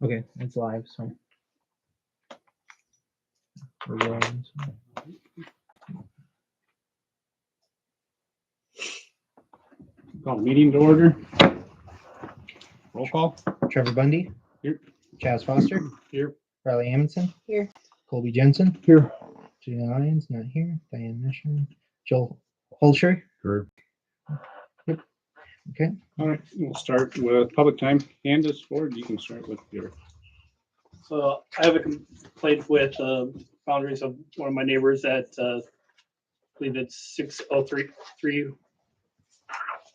Okay, it's live, so. We're rolling, so. Call the meeting to order. Roll call. Trevor Bundy. Here. Chaz Foster. Here. Riley Amundson. Here. Colby Jensen. Here. Julian Lyons, not here. Diane Misher. Joel Holscher. Here. Yep. Okay. All right, we'll start with public time. Candace Ford, you can start with your. So I have a complaint with boundaries of one of my neighbors at, I believe it's 6033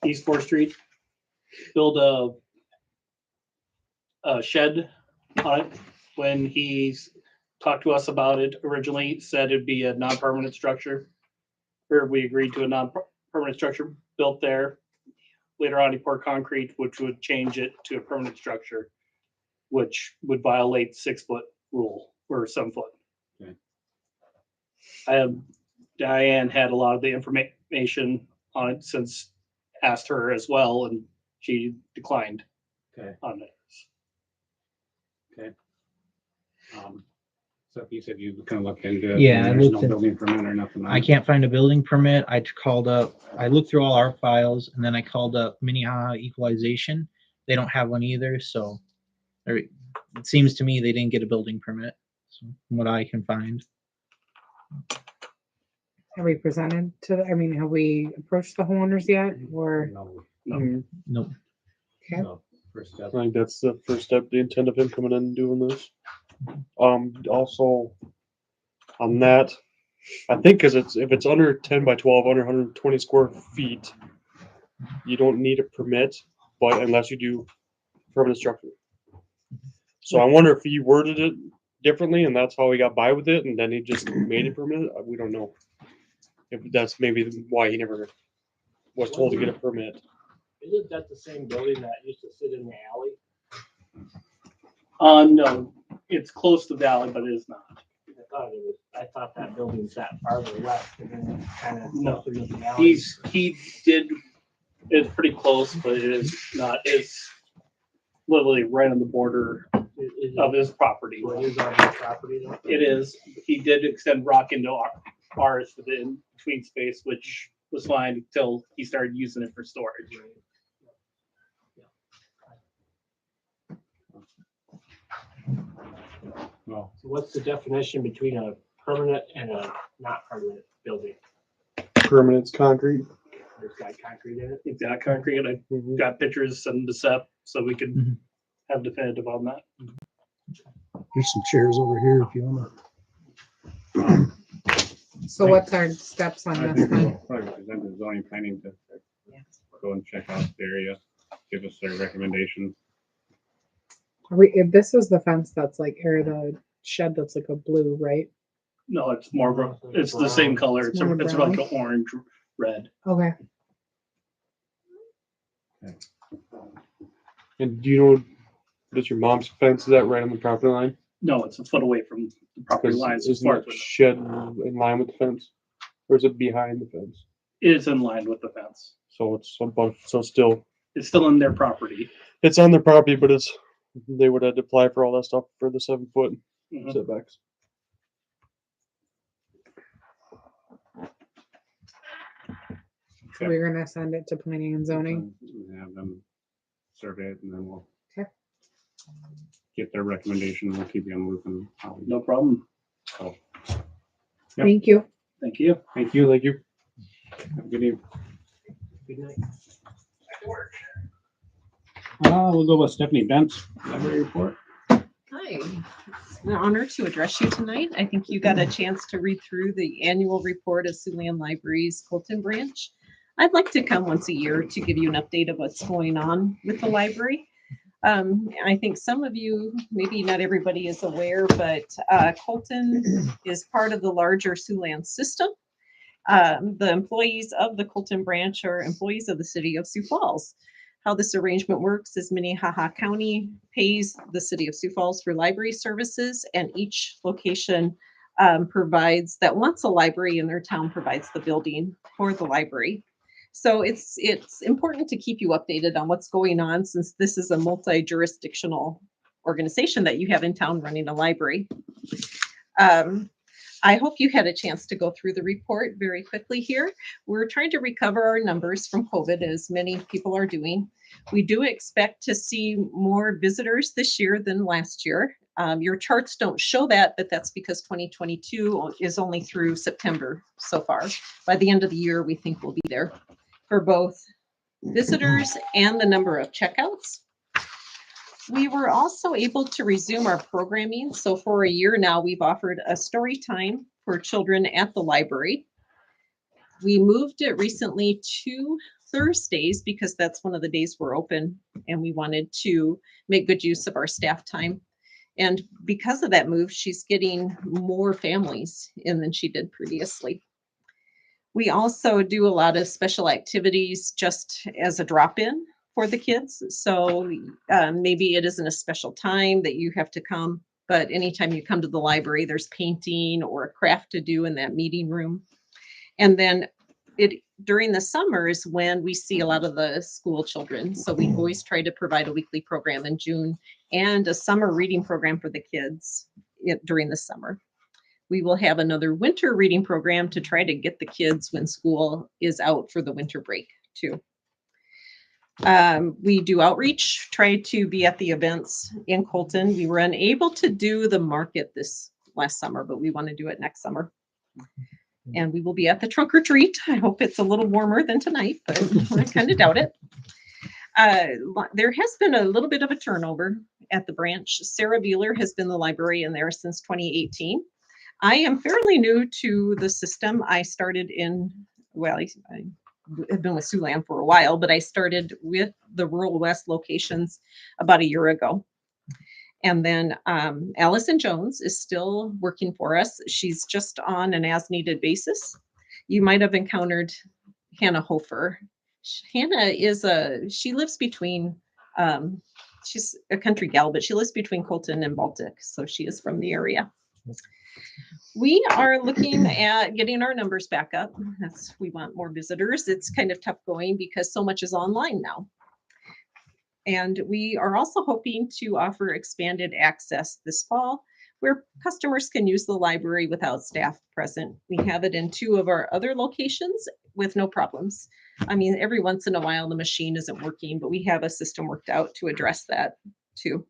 East 4th Street. Build a shed on it. When he talked to us about it originally, said it'd be a non-permanent structure. Or we agreed to a non-permanent structure built there. Later on, he poured concrete, which would change it to a permanent structure, which would violate 6-foot rule or 7-foot. Okay. Diane had a lot of the information on it since asked her as well, and she declined Okay. on it. Okay. So you said you kind of looked into it. Yeah, I and there's looked no in- building permit or nothing. I can't find a building permit. I looked through all our files, and then I called up Minnehaha Equalization. They don't have one either, so it seems to me they didn't get a building permit, so from what I can find. Have we presented to, have we approached the homeowners yet, or? No. Nope. Okay. No. First step. I think that's the first step, the intent of him coming in and doing this. Also on that, I think because if it's under 10 by 12, under 120 square feet, you don't need a permit, but unless you do permanent structure. So I wonder if he worded it differently and that's how he got by with it, and then he just made it permanent. We don't know. If that's maybe why he never was told to get a permit. Isn't that the same building that used to sit in the alley? No, it's close to Valley, but it is not. I thought that building sat farther west and then kind of No. closer to the alley. It's pretty close, but it is not. It's literally right on the border of his property. So it is on his property though? It is. He did extend rock into ours for the in-between space, which was fine until he started using it for storage. Well, So what's the definition between a permanent and a not permanent building? Permanent's concrete. There's got concrete in it? He's got concrete. I got pictures and the SEP, so we could have definitive on that. There's some chairs over here if you wanna. So what's our steps on I this think we'll one? probably present the zoning planning to go and check out the area, give us their recommendation. If this is the fence that's like, or the shed that's like a blue, right? No, it's more, it's the same color. It's More like brown? an orange red. Okay. And do you know, does your mom's fence, is that right on the property line? No, it's a foot away from the property lines. as Isn't far as that we know. shed in line with the fence? Or is it behind the fence? It is in line with the fence. So it's above, so still, It's still in their property. it's on their property, but they would have to apply for all that stuff for the 7-foot Mhm. setbacks. So we're gonna send it to planning and zoning. Have them survey it and then we'll Okay. get their recommendation. We'll keep you on the loop and how. No problem. So, Yep. Thank you. Thank you. Thank you, thank you. have a good evening. Good night. We'll go with Stephanie Bentz, library report. Hi, it's an honor to address you tonight. I think you got a chance to read through the annual report of Siouxland Library's Colton branch. I'd like to come once a year to give you an update of what's going on with the library. I think some of you, maybe not everybody is aware, but Colton is part of the larger Siouxland system. The employees of the Colton branch are employees of the city of Sioux Falls. How this arrangement works is Minnehaha County pays the city of Sioux Falls for library services, and each location provides that wants a library in their town provides the building for the library. So it's important to keep you updated on what's going on, since this is a multi-jurisdictional organization that you have in town running a library. I hope you had a chance to go through the report very quickly here. We're trying to recover our numbers from COVID, as many people are doing. We do expect to see more visitors this year than last year. Your charts don't show that, but that's because 2022 is only through September so far. By the end of the year, we think we'll be there for both visitors and the number of checkouts. We were also able to resume our programming. So for a year now, we've offered a story time for children at the library. We moved it recently to Thursdays because that's one of the days we're open, and we wanted to make good use of our staff time. And because of that move, she's getting more families in than she did previously. We also do a lot of special activities just as a drop-in for the kids. So maybe it isn't a special time that you have to come, but anytime you come to the library, there's painting or a craft to do in that meeting room. And then during the summers when we see a lot of the school children. So we always try to provide a weekly program in June and a summer reading program for the kids during the summer. We will have another winter reading program to try to get the kids when school is out for the winter break too. We do outreach, try to be at the events in Colton. We were unable to do the market this last summer, but we want to do it next summer. And we will be at the trunk or treat. I hope it's a little warmer than tonight, but I kind of doubt it. There has been a little bit of a turnover at the branch. Sarah Beeler has been the librarian there since 2018. I am fairly new to the system. I started I've been with Siouxland for a while, but I started with the Rural West locations about a year ago. And then Allison Jones is still working for us. She's just on an as-needed basis. You might have encountered Hannah Hofer. Hannah she lives between, she's a country gal, but she lives between Colton and Baltic, so she is from the area. We are looking at getting our numbers back up. We want more visitors. It's kind of tough going because so much is online now. And we are also hoping to offer expanded access this fall where customers can use the library without staff present. We have it in 2 of our other locations with no problems. I mean, every once in a while the machine isn't working, but we have a system worked out to address that too.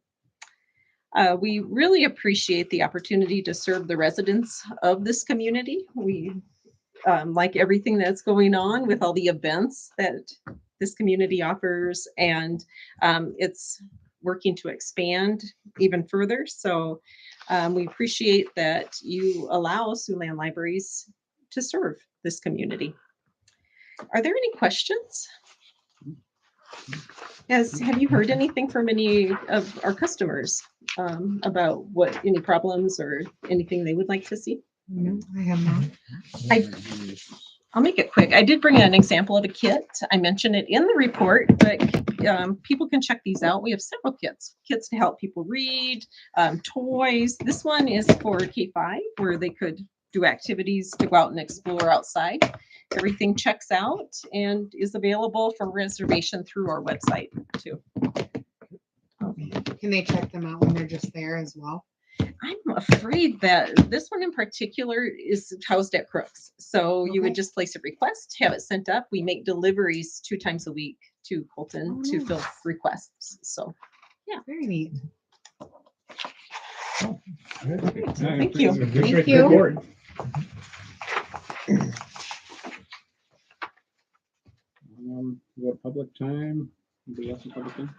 We really appreciate the opportunity to serve the residents of this community. We like everything that's going on with all the events that this community offers, and it's working to expand even further. So we appreciate that you allow Siouxland Libraries to serve this community. Are there any questions? Have you heard anything from any of our customers about any problems or anything they would like to see? No, I have not. I'll make it quick. I did bring an example of a kit. I mentioned it in the report, but people can check these out. We have several kits to help people read, toys. This one is for K-5, where they could do activities to go out and explore outside. Everything checks out and is available for reservation through our website too. Can they check them out when they're just there as well? I'm afraid that this one in particular is housed at Crooks. So you would just place a request, have it sent up. We make deliveries 2 times a week to Colton to fill requests. So yeah. Very neat. Thank you. Thank you. We got public time. Anybody else in public time?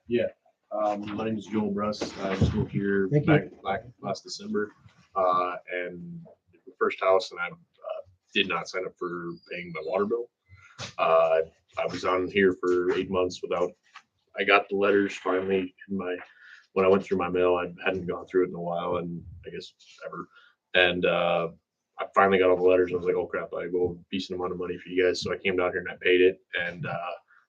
Yeah, my name is Joel Bruss. I just moved here Thank you. back last December, and the first house, and I did not sign up for paying my water bill. I was on here for 8 months without. I got the letters finally when I went through my mail. I hadn't gone through it in a while, and I guess ever. And I finally got all the letters. I was like, oh crap, I owe a decent amount of money for you guys. So I came down here and I paid it. And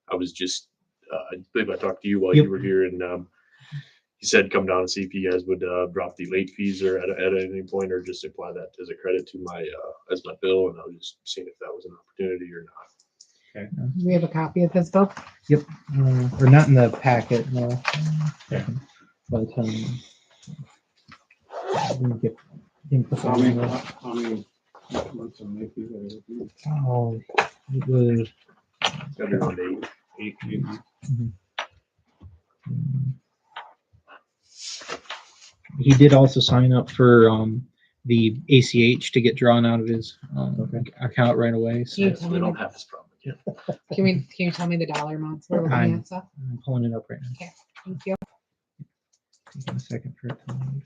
I was just, I believe I talked to you while you were here, and he said come down and see if you guys would drop the late fees or at any point, or just apply that as a credit to my as my bill. And I was just seeing if that was an opportunity or not. Okay. Do we have a copy of his bill? Or not in the packet, no. Okay. But I didn't put How that many, in there. how many months of late fees are there? Oh, it was. It's gotta be around 8. 8 months. He did also sign up for the ACH to get drawn out of his account right away. Can you So tell We me don't the, have this problem again. can you tell me the dollar amounts we're looking I'm- at, Seth? I'm pulling it up right now. Thank you. Taking a second for it to load.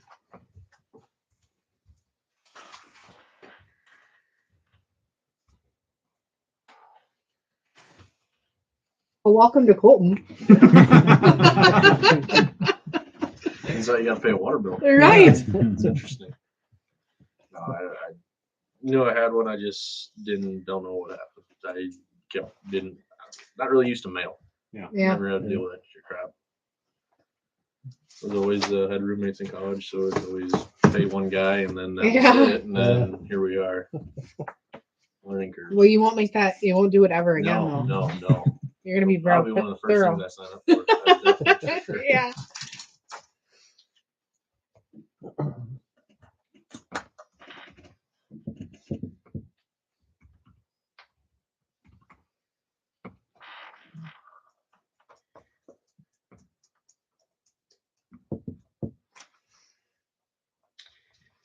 Well, welcome to Colton. Turns out you gotta pay a water bill. Right. It's interesting. No, I knew I had one. I just don't know what happened. Not really used to mail. Yeah. Never had to deal with extra crap. Was always had roommates in college, so it's always pay one guy and then that Yeah. was it. And then here we are. Learning curve. Well, you won't make that. You won't do it ever again, No, though. no. You're gonna be Probably very one of the first thorough. things I sign up for. That's definitely for sure. Yeah.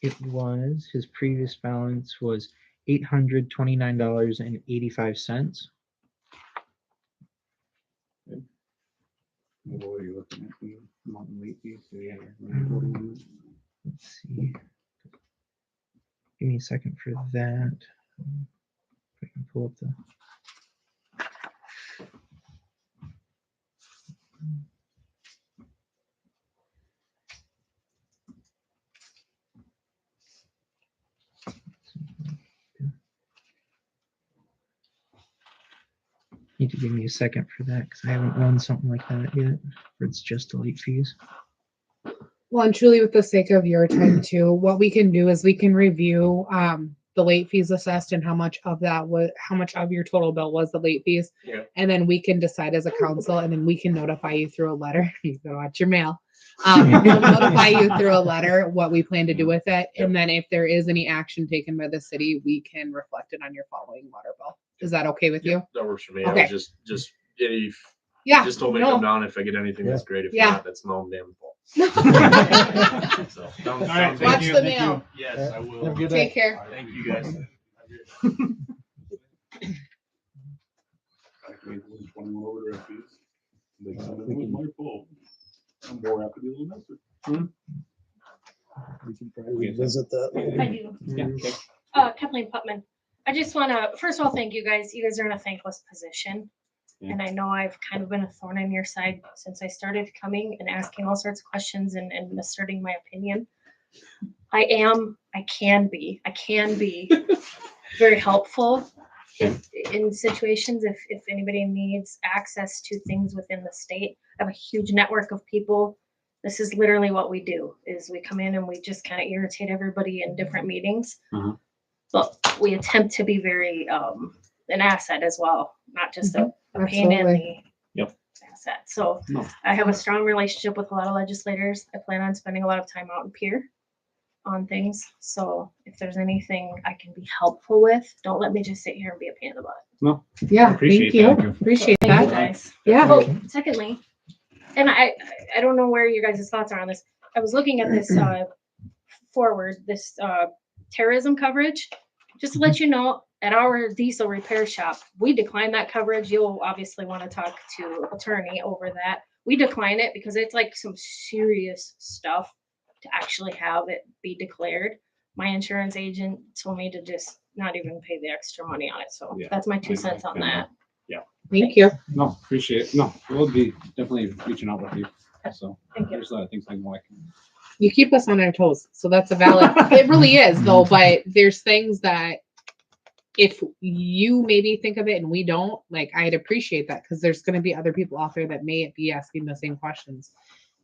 It was his previous balance was $829.85. What are you looking at? You want late fees? So, yeah. Let's see. Give me a second for that. If I can pull up the. Need to give me a second for that because I haven't run something like that yet. Where it's just the late fees. Well, and truly, with the sake of your time too, what we can do is we can review the late fees assessed and how much of your total bill was the late fees, Yeah. and then we can decide as a council, and then we can notify you through a letter. You go watch your mail. We'll notify you through a letter what we plan to do with it, and then if there is any action taken by the city, we can reflect it on your following water bill. Is that okay with you? That works for me. Okay. I was just if Yeah. just told me to come down. If I get anything, that's great. If Yeah. not, that's my own damn fault. So, All right. Watch Thank you. the Thank mail. you. Yes, I will. Have a good Take day. care. Thank you guys. I'm more happy to do this. We can probably revisit that. I do. Yeah. Okay. Kathleen Putman. I just want to, first of all, thank you guys. You guys are in a thankless position. Yeah. And I know I've kind of been a thorn in your side since I started coming and asking all sorts of questions and asserting my opinion. I can be very helpful in situations if anybody needs access to things within the state. I have a huge network of people. This is literally what we do is we come in and we just kind of irritate everybody in different meetings. Uh-huh. But we attempt to be very an asset as well, not just a pain in Absolutely. the asset. So No. I have a strong relationship with a lot of legislators. I plan on spending a lot of time out in Pier on things. So if there's anything I can be helpful with, don't let me just sit here and be a pain in the butt. Yeah. Appreciate Thank you. that. Appreciate Thank you that. guys. Yeah. Oh, secondly, and I don't know where your guys' thoughts are on this. I was looking at this this terrorism coverage. Just to let you know, at our diesel repair shop, we decline that coverage. You'll obviously want to talk to attorney over that. We decline it because it's like some serious stuff to actually have it be declared. My insurance agent told me to just not even pay the extra money on it. So Yeah. that's my 2 cents on that. Thank you. No, appreciate it. No, we'll be definitely reaching out with you. So Thank you. there's a lot of things I can like. You keep us on our toes. So that's a valid, it really is though, but there's things that if you maybe think of it and we don't, like, I'd appreciate that because there's going to be other people out there that may be asking the same questions.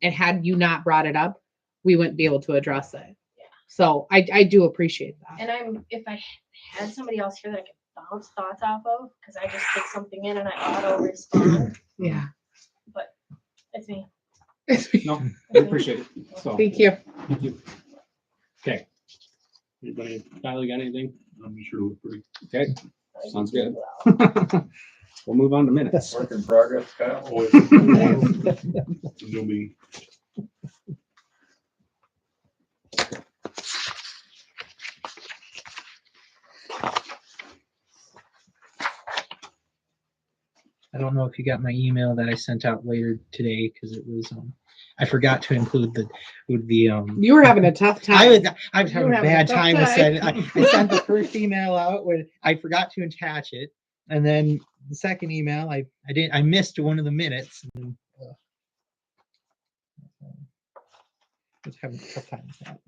And had you not brought it up, we wouldn't be able to address it. Yeah. So I do appreciate that. And if I had somebody else here that I could bounce thoughts off of, because I just take something in and I auto respond. Yeah. It's me. No, I appreciate it. So, Thank you. thank you. Okay. Anybody, Tyler, got anything? I'm sure we're pretty. Okay, sounds good. We'll move on to minutes. Work in progress, Kyle. New me. I don't know if you got my email that I sent out later today because it was I forgot to include the You were having a tough time. I was You were having a having a bad tough time with time. sending. I sent the first email out when I forgot to attach it, and then the second email I missed one of the minutes. And, I was having a tough time with that.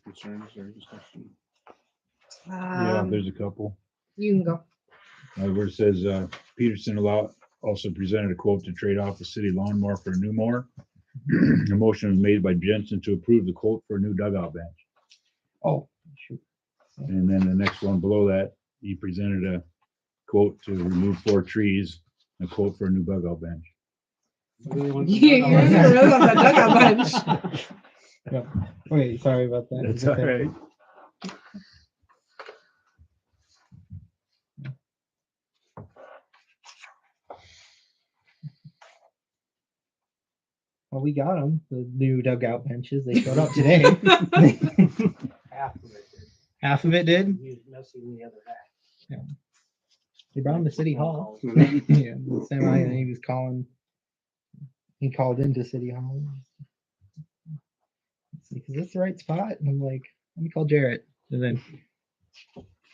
Concerns or discussion? Yeah, there's a couple. You can go. Where it says, Peterson also presented a quote to trade off the city lawnmower for a new mower. A motion was made by Jensen to approve the quote for a new dugout bench. Oh, shoot. And then the next one below that, he presented a quote to remove 4 trees, a quote for a new dugout bench. You're really on that dugout bench. Yep. Wait, sorry about that. That's all right. Well, we got them, the new dugout benches. They showed up today. Half of it. Half of it did. He's missing the other half. They brought them to City Hall. Yeah, the semi, and he was calling. He called into City Hall. It's like, is this the right spot? And I'm like, let me call Jarrett. And then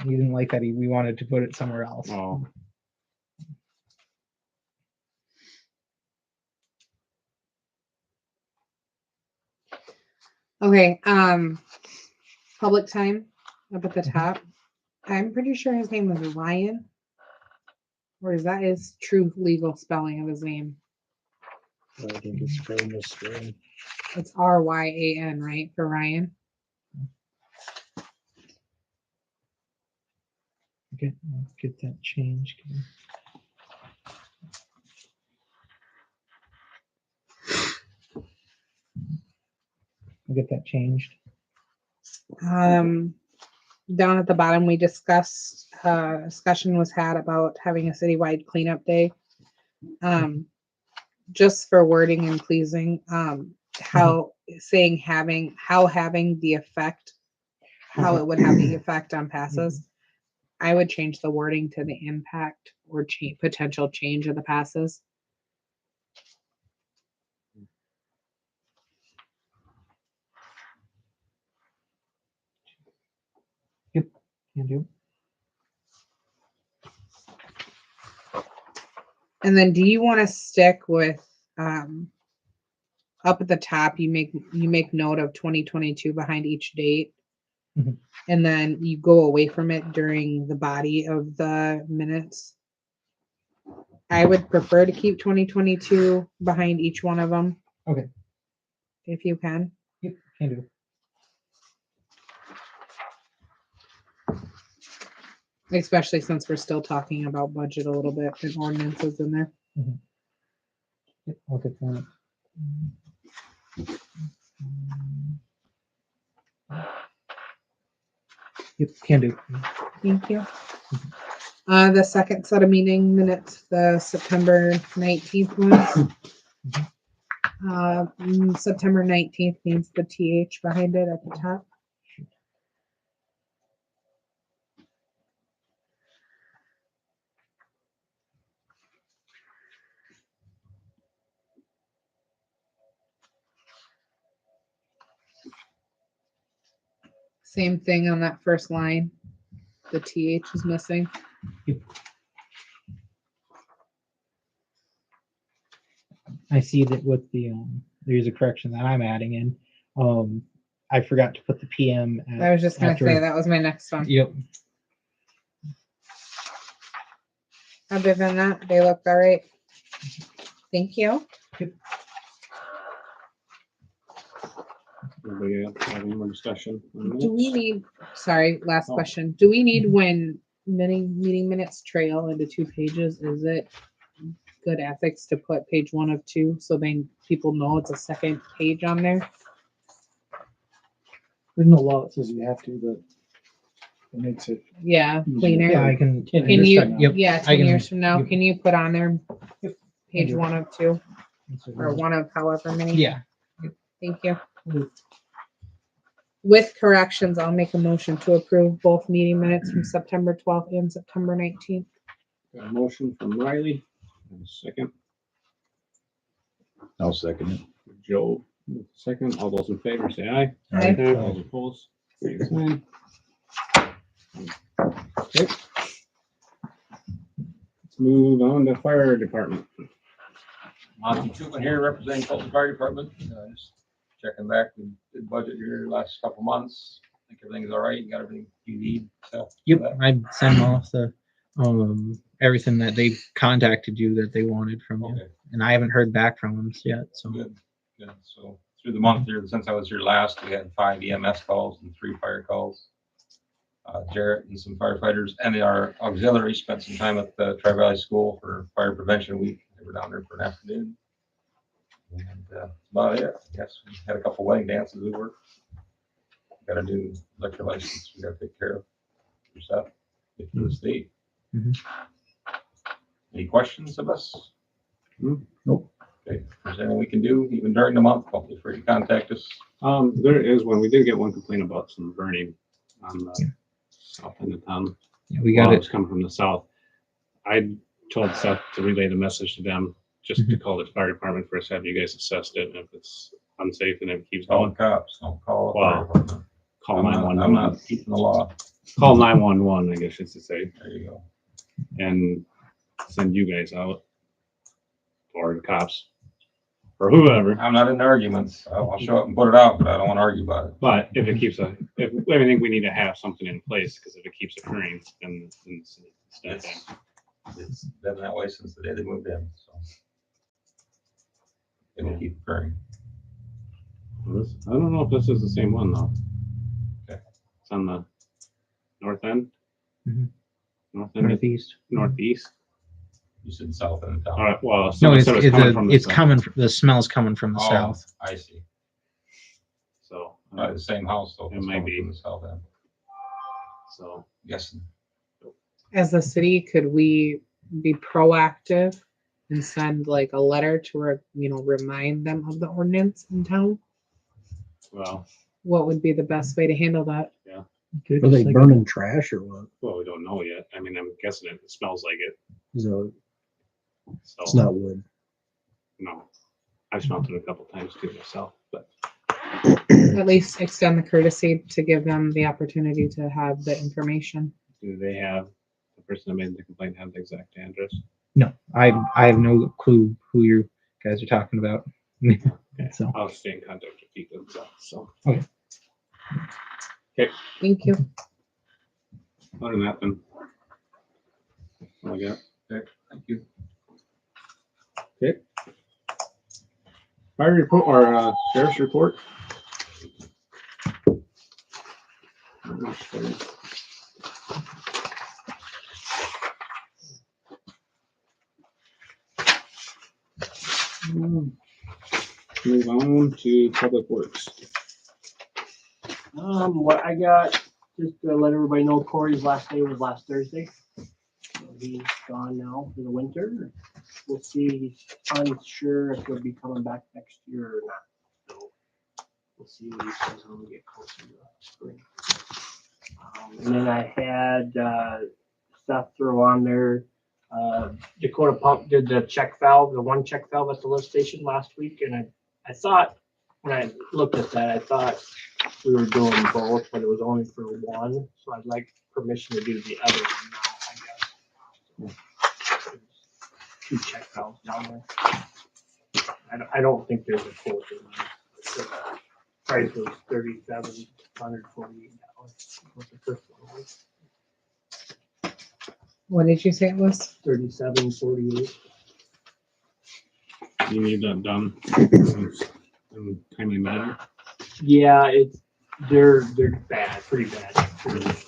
he didn't like that. We wanted to put it somewhere else. Oh. Okay, public time up at the top. I'm pretty sure his name was Ryan. Or is that his true legal spelling of his name? I think it's famous. It's Ryan, right? For Ryan. Get that changed. I'll get that changed. Down at the bottom, we discussed, discussion was had about having a citywide cleanup day. Just for wording and pleasing, how saying having the effect, how it would have the effect on passes. I would change the wording to the impact or potential change of the passes. Can do. And then do you want to stick with up at the top you make note of 2022 behind each date, and then you go away from it during the body of the minutes? I would prefer to keep 2022 behind each one of them. Okay. If you can. Yep, Can do. Especially since we're still talking about budget a little bit and ordinances in there. Yep, I'll get that. Yep, can do. Thank you. The second set of meeting minutes, the September 19th ones. September 19th needs the TH behind it at the top. Same thing on that first line. The TH is missing. I see that with the there's a correction that I'm adding in. I forgot to put the PM. I was just gonna after- say that was my next one. Yep. Other than that, they look all right. Thank you. Anybody else have any more discussion? on Do we minutes? need, sorry, last Oh. question. Do we need when meeting minutes trail into 2 pages, is it good ethics to put page 1 of 2 so then people know it's a second page on there? There's no law that says you have to, but it makes it. Yeah, cleaner. Yeah, I can. Can you, Yep. yeah, I 10 can- years from now, yep. can you put on there page do. 1 of 2 or 1 of however many? Yeah. Thank you. With corrections, I'll make a motion to approve both meeting minutes from September 12th and September 19th. Got a motion from Riley, and a second, I'll second it. Joe, second, all those in favor say aye. Aye. All those opposed, same sign. Okay. Let's move on to fire department. Monty Tupin here representing Colton Fire Department. Just checking back. We did budget here the last couple months. I think everything's all right. You got everything you need. So Yep. I sent off the everything that they contacted you that they wanted from you, Okay, and I haven't heard back from them yet. So good. Good. So through the month here, since I was here last, we had 5 EMS calls and 3 fire calls. Jarrett and some firefighters and our auxiliary spent some time at the Tri-Valley School for Fire Prevention Week. They were down there for an afternoon. And that's about it. Yes, we had a couple wedding dances we worked. Got a new liquor license we got to take care of. Yourself, for the state. Mhm. Any questions of us? Nope. Okay, if there's anything we can do, even during the month, don't be afraid to contact us. There is one, we did get one complaint about some burning on the south end of town. yeah, we While got it it. was coming from the south. I told Seth to relay the message to them, just to call the fire department first, have you guys assessed it, and if it's unsafe and it keeps Call going, the cops, don't call. the Wow. fire department. call I'm not 911. keeping the law. Call 911, I guess it's to say, There you go. and send you guys out. Or the cops, or whoever. I'm not in arguments. I'll show up and put it out, but I don't want to argue about it. But if it keeps I think we need to have something in place, because if it keeps occurring, then it's not It's, it's been that way since the day they moved in, so. It will keep occurring. I don't know if this is the same one though. Okay. It's on the north end. Mhm. North end, Northeast. northeast. You said south end of town. All right. Well, No, someone said it's coming from the it's south. coming. The smell's coming from the Oh, south. I see. So, Probably the same house though. It it's might coming be. from the south end. so Guessing. As a city, could we be proactive and send like a letter to, remind them of the ordinance in town? well, What would be the best way to handle that? Are they burning trash or what? we don't know yet. I mean, I'm guessing it smells like it. So So it's not wood. no, I've smelled it a couple times too myself, but At least extend the courtesy to give them the opportunity to have the information. do they have the person that made the complaint have the exact address? No, I have no clue who you guys are talking about. So I'll stay in contact with people themselves. So Thank you. other than that, then all I got. Okay, thank you. Fire report or sheriff's report. Move on to Public Works. What I got, just to let everybody know, Corey's last day was last Thursday. So he's gone now for the winter. We'll see, he's unsure if he'll be coming back next year or not. So we'll see what he says when we get closer to spring. And then I had stuff throw on there. Dakota Pump did the check valve, the one check valve at the lift station last week, and I thought when I looked at that, I thought we were doing both, but it was only for one. So I'd like permission to do the other one now, I guess. Two check valves down there. I don't think there's a quote in there. The price was $3,748. What the first one was. What did you say it was? $3,748. You need that done in timely manner. Yeah, they're bad, pretty bad.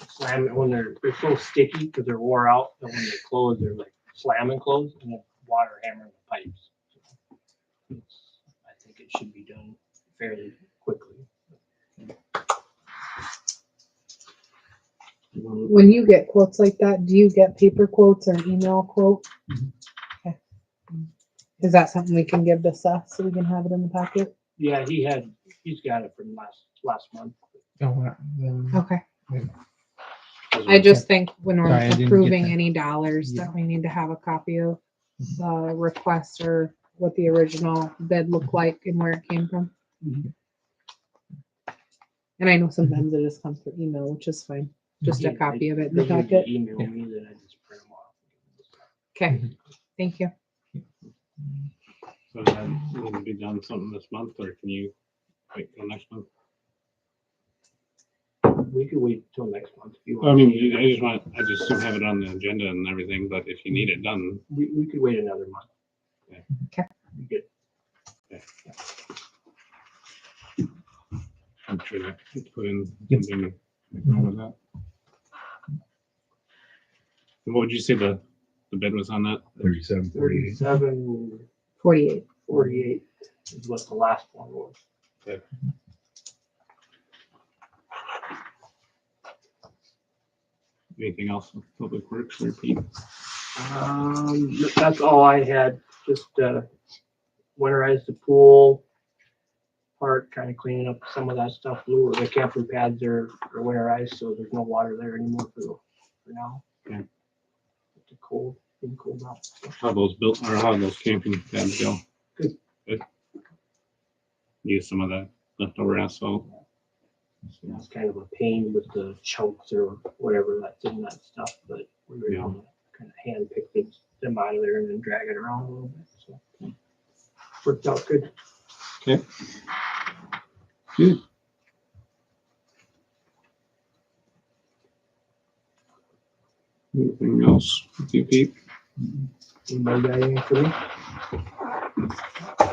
Slam when they're so sticky because they're wore out, and when they close, they're like slamming closed, and then water hammering the pipes. I think it should be done fairly quickly. When you get quotes like that, do you get paper quotes or an email quote? Okay. Is that something we can give to Seth so we can have it in the packet? Yeah, he's got it from last month. Okay. I just think when we're Sorry, I didn't get approving that. any dollars that we need to have a copy of the request or what the original bid looked like and where it came from. Mhm. And I know sometimes it just comes through email, which is fine. Just a Yeah, copy of it in the they usually packet. email me, then I just print them off. Okay, thank you. So that need to be done something this month, or can you wait till next month? We could wait till next month if you I want. mean, I just don't have it on the agenda and everything, but if you need it done, We could wait another month. Okay. Be good. I'm sure that it's put in something like wrong with that. And what would you say the bid was on that? 37, 48. 48. is what the last one was. Okay. Anything else with Public Works or Pete? That's all I had. Just winterize the pool part, kind of cleaning up some of that stuff. The camper pads are winterized, so there's no water there anymore for now. Okay. It's cold, being cold out. How those built, or how those camping pads go? Good. Good. Use some of that leftover asphalt. It's kind of a pain with the chunks or whatever that's in that stuff, but we were able to kind of hand pick them out of there and then drag it around a little bit. So worked out good. Okay. Good. Anything else with you, Pete? Anybody got anything for me?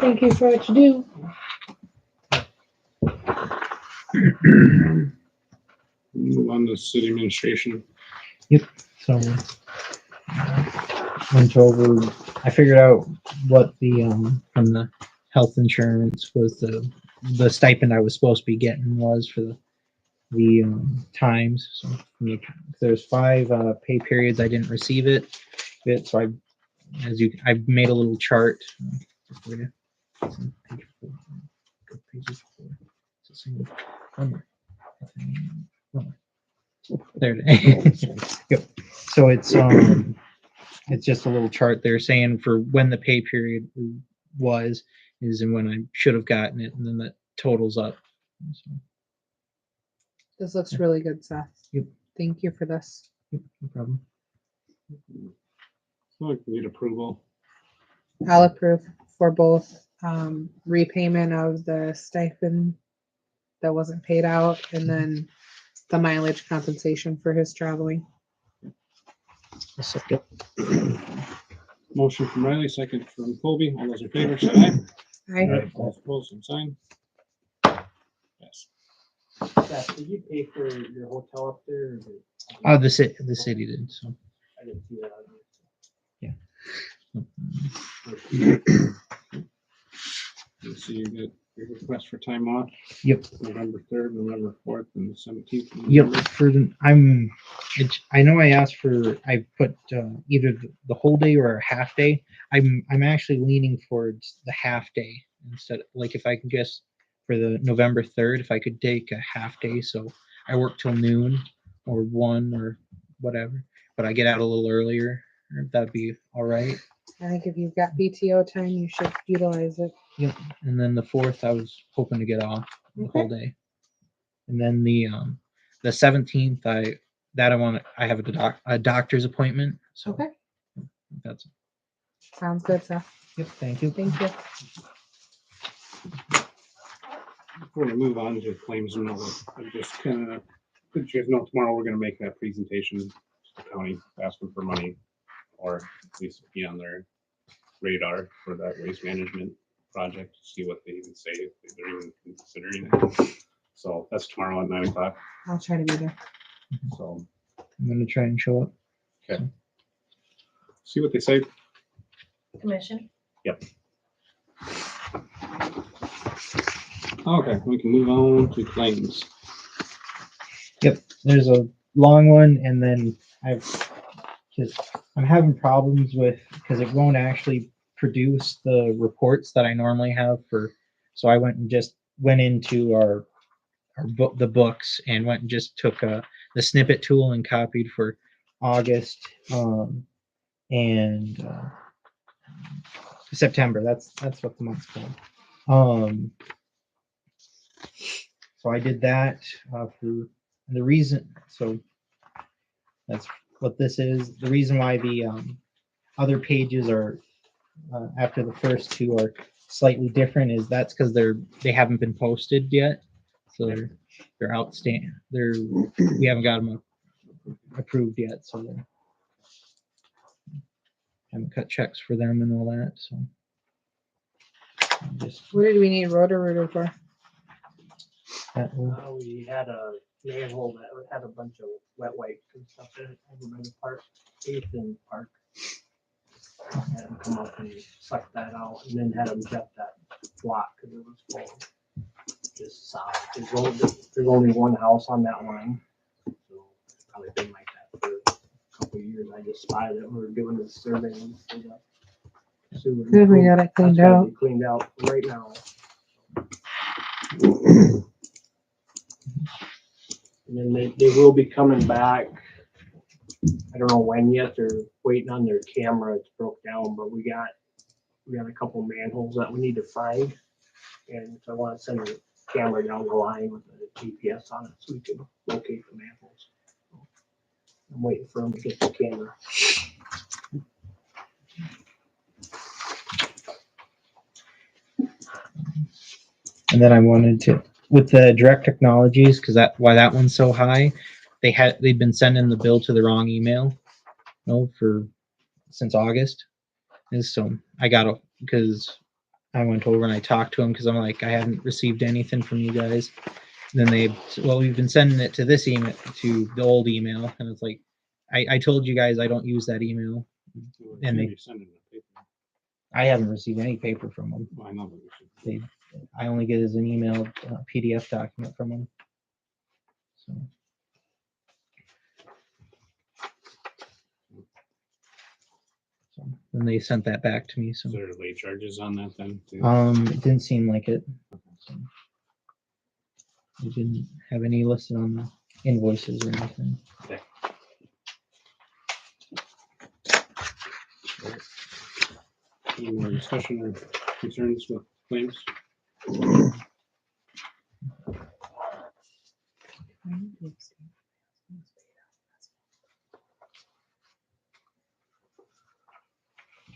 Thank you for what you do. Move on to city administration. So went over. I figured out what the from the health insurance was the stipend I was supposed to be getting was for the times. So there's 5 pay periods I didn't receive it. So I made a little chart. For you. There it is. Yep. So it's just a little chart there saying for when the pay period is and when I should have gotten it, and then that totals up. So, This looks really good, Seth. Yep. Thank you for this. no problem. So I need approval. I'll approve for both repayment of the stipend that wasn't paid out and then the mileage compensation for his traveling. A second. Motion from Riley, second from Colby. All those in favor, say aye. I All opposed, same sign. Yes. Beth, did you pay for your hotel up there? Or did- The city did, so. I didn't see that on Let's see, you got your request for time off. Yep. November 3rd, November 4th, and the 17th. of Yep, November. for the, I know I asked for, I put either the whole day or a half day. I'm actually leaning towards the half day instead, like if I could guess for the November 3rd, if I could take a half day, so I work till noon or 1 or whatever, but I get out a little earlier, if that'd be all right. I think if you've got PTO time, you should utilize it. Yep, and then the 4th, I was hoping to get off the whole day. And then the 17th, I have a doctor's appointment. So Okay. that's Sounds good, Seth. yep. Thank you. Thank you. Before we move on to claims and all that, I'm just gonna let you guys know tomorrow we're gonna make that presentation to the county asking for money, or at least be on their radar for that waste management project, see what they even say, if they're even considering it. So that's tomorrow at 9 o'clock. I'll try to be there. So I'm gonna try and show up. see what they say. Commission. Okay, we can move on to claims. Yep. There's a long one, and then I'm having problems with because it won't actually produce the reports that I normally have for. So I went and just went into our book, the books, and went and just took the snippet tool and copied for August and September. That's what the month's called. So I did that for the reason. So that's what this is. The reason why the other pages are after the first two are slightly different is that's because they haven't been posted yet. So they're outstanding. We haven't got them approved yet, so they haven't cut checks for them and all that. So What did we need Roto-Rooter for? We had a manhole that had a bunch of wet wipes and stuff in it over by the park, 8th and Park. Had them come up and suck that out, and then had them check that block because it was full. Just solid. There's only one house on that line, so it's probably been like that for a couple of years. I just spotted it when we were doing the surveying for the sewer. Good, we got it cleaned That's gotta out. be cleaned out right now. And then they will be coming back. I don't know when yet. They're waiting on their camera. It's broke down, but we got a couple manholes that we need to find. And so I want to send a camera down the line with a GPS on it so we can locate the manholes. I'm waiting for them to get the camera. And then I wanted to, with the direct technologies, because why that one's so high, they've been sending the bill to the wrong email, since August. And so I got because I went over and I talked to them because I'm like, I haven't received anything from you guys. And then we've been sending it to this email, to the old email, and it's like, I told you guys I don't use that email, and I haven't received any paper from them. I know, but we should- I only get as an email PDF document from them. So then they sent that back to me. So Is there late charges on that then? too? it didn't seem like it. So, they didn't have any listed on the invoices or anything. Okay. Any more discussion or concerns with claims?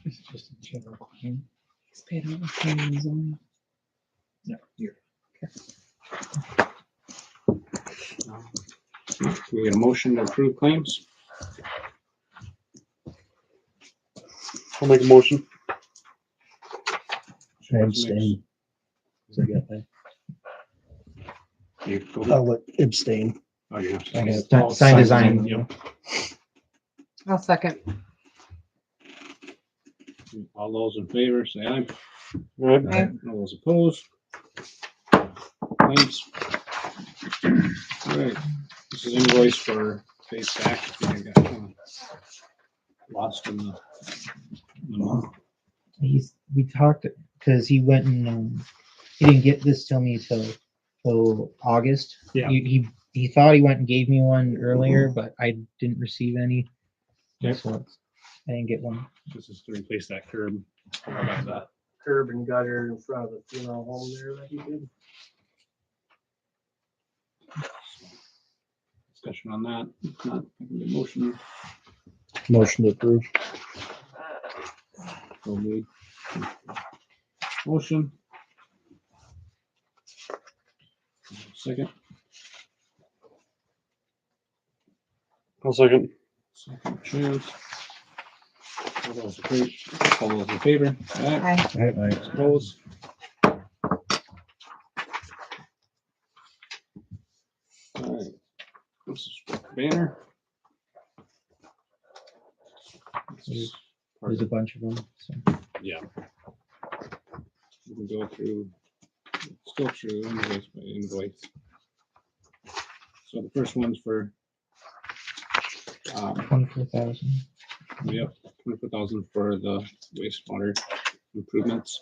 It's just a general claim. He's paid out with claims only. No, you're. We get a motion to approve claims. I'll make a motion. I abstain. So I got that. You go. I'll abstain. Oh, yeah. I got sign design. Yep. I'll second. All those in favor, say aye. Right? Aye. All those opposed? Thanks. All right, this is invoice for face back. I think I got lost in the month. We talked because he went and he didn't get this to me till August. Yeah. He thought he went and gave me one earlier, but I didn't receive any. Okay. So I didn't get one. This is to replace that curb. How about that? Curb and gutter in front of the funeral home there that he did. Discussion on that. If not, I can get a motion. Motion to approve. So made. Motion. Second. I'll second. Second chance. All those in favor? Aye. Aye. Opposed? All right. This is for the banner. This is part There's a of- bunch of them. So. Yeah. We can go through, still through invoice by invoice. So the first one's for 24,000. yep, 24,000 for the wastewater improvements.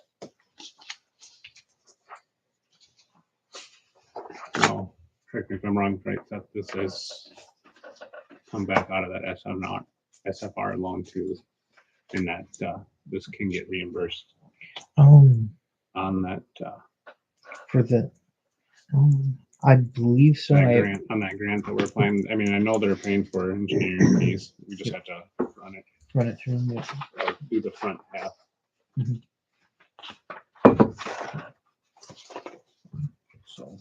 Now, correct me if I'm wrong, right, that this is come back out of that SFR loan too, and that this can get reimbursed on that For the, I believe so. grant, on that grant that we're playing. I mean, I know they're paying for engineering fees. We just have to run Run it through. Yeah. do the front half. Mhm. So.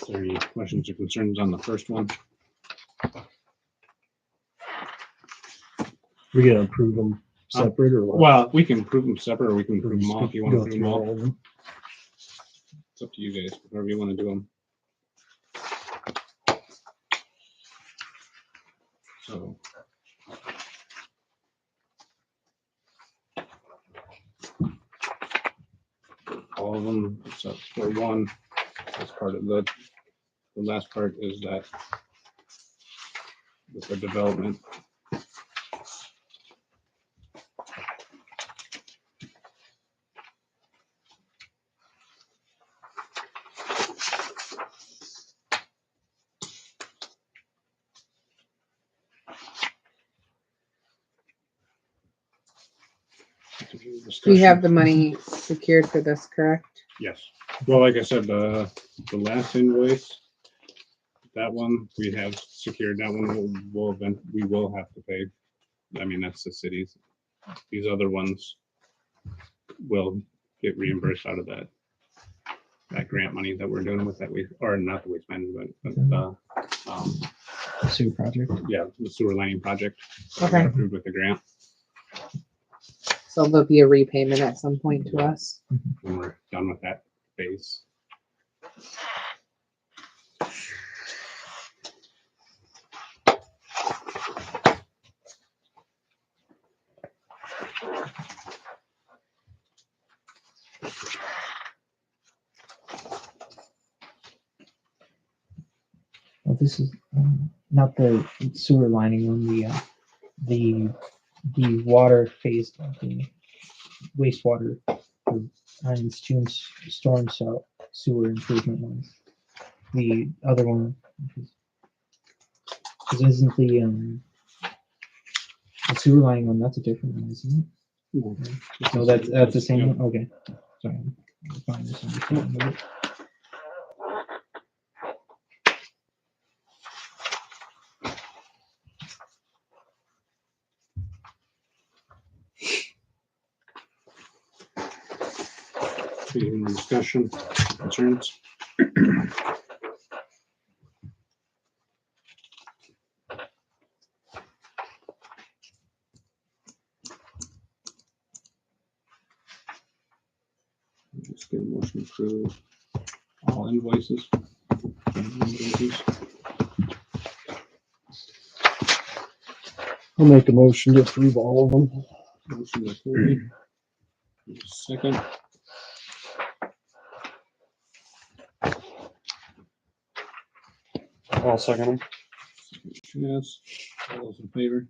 Is there any questions or concerns on the first one? We gotta approve them separate or what? Well, we can prove them separate or we can prove them all if you want to Go prove them through all. of them. It's up to you guys, whatever you want to do them. So. All of them except for one, as part of the last part is that with the development. We have the money secured for this, correct? Yes. Well, like I said, the last invoice, that one we have secured, that one we will have to pay. I mean, that's the cities. These other ones will get reimbursed out of that grant money that we're doing with that waste, or not the waste management, but The sewer project. yeah, the sewer lining project. Okay. Approved with the grant So there'll be a repayment at some point to us. when we're done with that phase. Well, this is not the sewer lining one. The water phase, the wastewater and storm sewer improvement ones. The other one, because isn't the sewer lining one? That's a different one, isn't it? No, that's the same one. Okay, sorry. I find this one. Any more discussion, concerns? get a motion to approve all invoices. I'll make a motion to approve all of them. Motion by Cody. Second. I'll second them. Yes. All those in favor?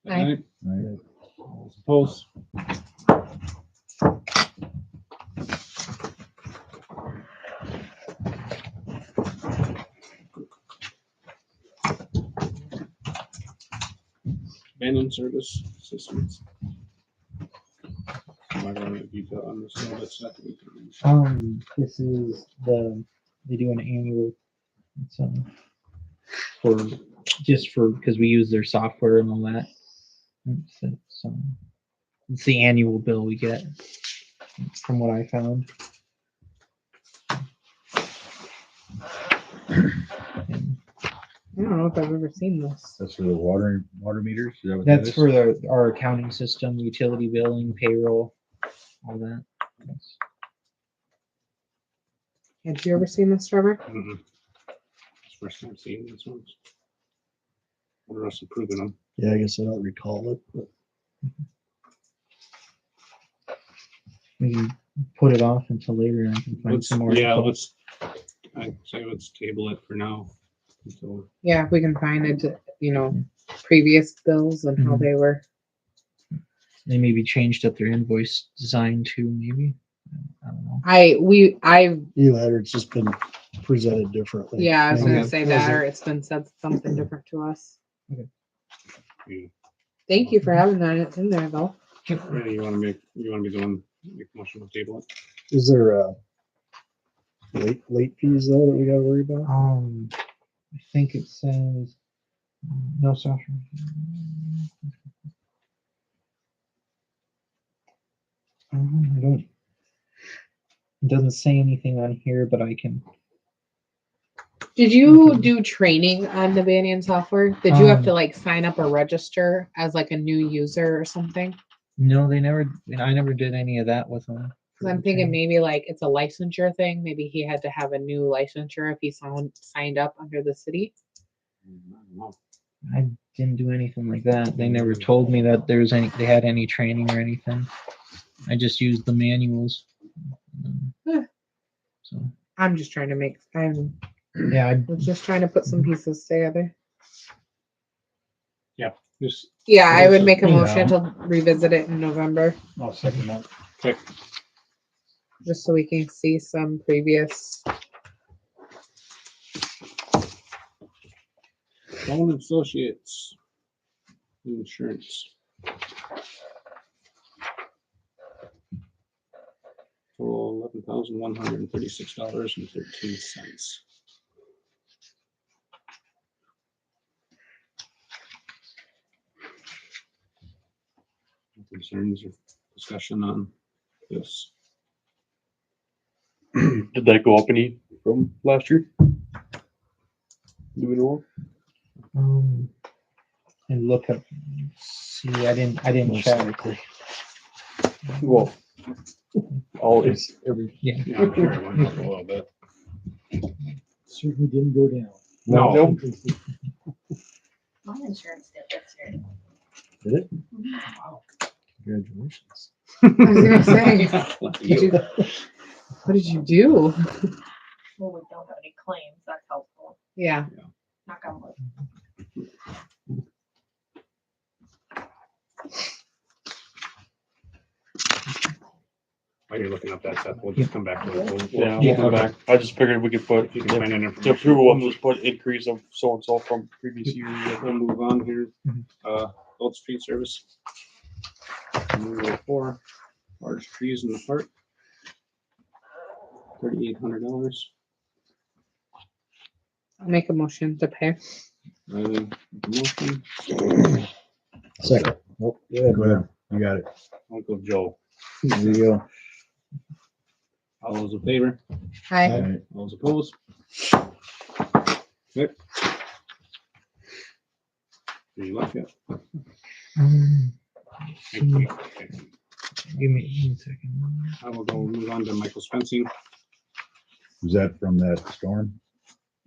Aye. Right. All those opposed? Abandoned service systems. Am I going to detail on this? No, that's not the detail. This is they do an annual, it's, for, just for, because we use their software and all that. It's the annual bill we get, from what I found. And I don't know if I've ever seen this. That's for the water meters? Is that what that that's is? for our accounting system, utility billing, payroll, all that. Yes. Had you ever seen this, Trevor? Mm-mm. It's first time seeing these ones. What are us approving them? Yeah, I guess I don't recall it, but We can put it off until later and I can find some more. Yeah, info. I'd say let's table it for now. Until, Yeah, if we can find it, previous bills and how Mhm. they were. They maybe changed up their invoice design too, maybe. I don't know. either it's just been presented differently. Yeah, I was Okay. gonna say that, or it's been said something different to us. yeah. Thank you for having that in there, though. Randy, you want to make the one make a motion to table it? Is there late fees though that we gotta worry about? I think it says no software. I don't. It doesn't say anything on here, but I can. Did you do training on the Banyan software? Did you have to sign up or register as a new user or something? No, they never. I never did any of that with them. Because I'm thinking maybe it's a licensure thing. Maybe he had to have a new licensure if he signed up under the city. I didn't do anything like that. They never told me that there was they had any training or anything. I just used the manuals. So I'm just trying to yeah, I was just trying to put some pieces together. Just Yeah, I would Motion. make a Yeah. motion to revisit it in November, I'll second that. okay. just so we can see some previous. Bone Associates Insurance. Total $11,136.13. Concerns or discussion on this? Did that go up any from last year? Do we know? and look up. See, I didn't Most check. likely. Well, always, every. Yeah. Yeah, I'm sure it went up a little bit. Certainly didn't go down. No. Nope. My insurance did this year. Did it? Mhm. Congratulations. I was gonna say, Lucky did you. what did you do? Well, we don't have any claims. That's helpful. Yeah, Knock on wood. While you're looking up that stuff, we'll just come back to it. Yeah, we'll come back. I just figured we could put, If you can find any the information. approval of just put increase of so and so from previous year. We'll move on here. Mhm. Old Street Service. Number 4, large trees in the park. $3,800. I'll make a motion to pay. Riley, make a motion. Second. Oh, yeah, Go ahead. You got it. Uncle Joe. There you go. All those in favor? Hi. All right. All those opposed? Okay. Do you like it? Um, Okay. Give me a second. I will go move on to Michael Spencing. Was that from that storm?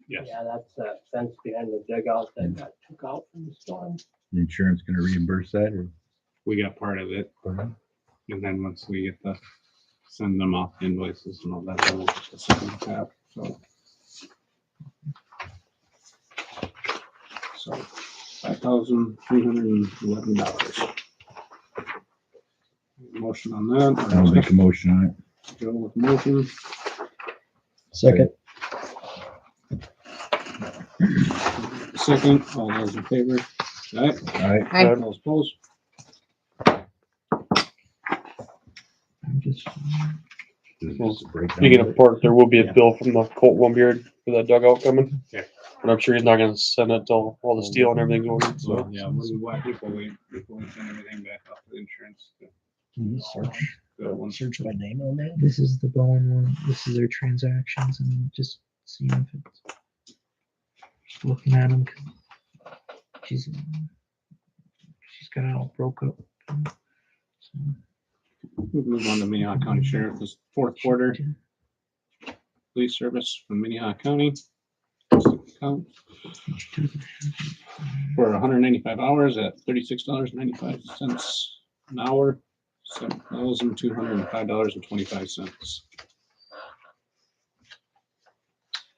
Yes. Yeah, that's that fence behind the dugout that got took out from the storm. The insurance gonna reimburse that or? We got part of it. And then once we get the, send them off invoices and all that, then we'll get the second half, so. So $5,311. Motion on that. I'll make a motion on it. Joe with the motion. Second. Second, all those in favor? Aye. Alright, I, All those opposed? I'm just. just break down Speaking of of it. park, there will be Yeah. a bill from the Colt Lumberyard for that dugout coming. Okay. But I'm sure he's not gonna send it till all the steel and everything goes in, So, so. yeah, we'll wait before we send everything back off to the insurance. Can you search, Good one. search by name on that? This is the Bowen one. This is their transactions and just seeing if it's just looking at them. She's got it all broke up. So, We'll move on to Minnehaha County Sheriff, this fourth quarter police service from Minnehaha County. Account For 195 hours at $36.95 an hour, $7,205.25.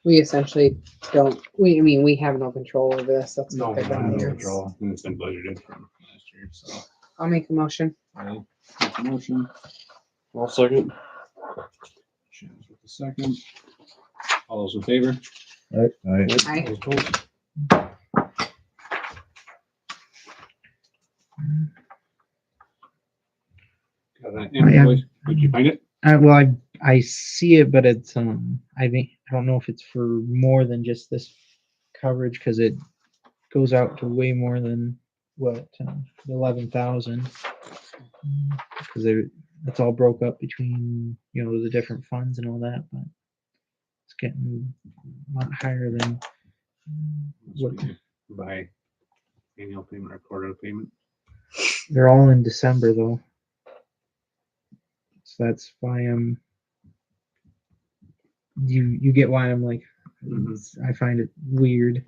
we essentially don't, I mean, we have no control over this. That's No, what they're doing no here. withdrawal, and it's been budgeted from last year, so. I'll make a motion. I'll make the motion. I'll second. Shan's with the second. All those in favor? Alright, Aye. Those opposed? Got that invoice? Did you find it? well, I see it, but it's I think I don't know if it's for more than just this coverage because it goes out to way more than what 11,000 because it's all broke up between the different funds and all that, but it's getting a lot higher than what By annual payment or quarterly payment? they're all in December though. So that's why you get why I'm like I find it weird.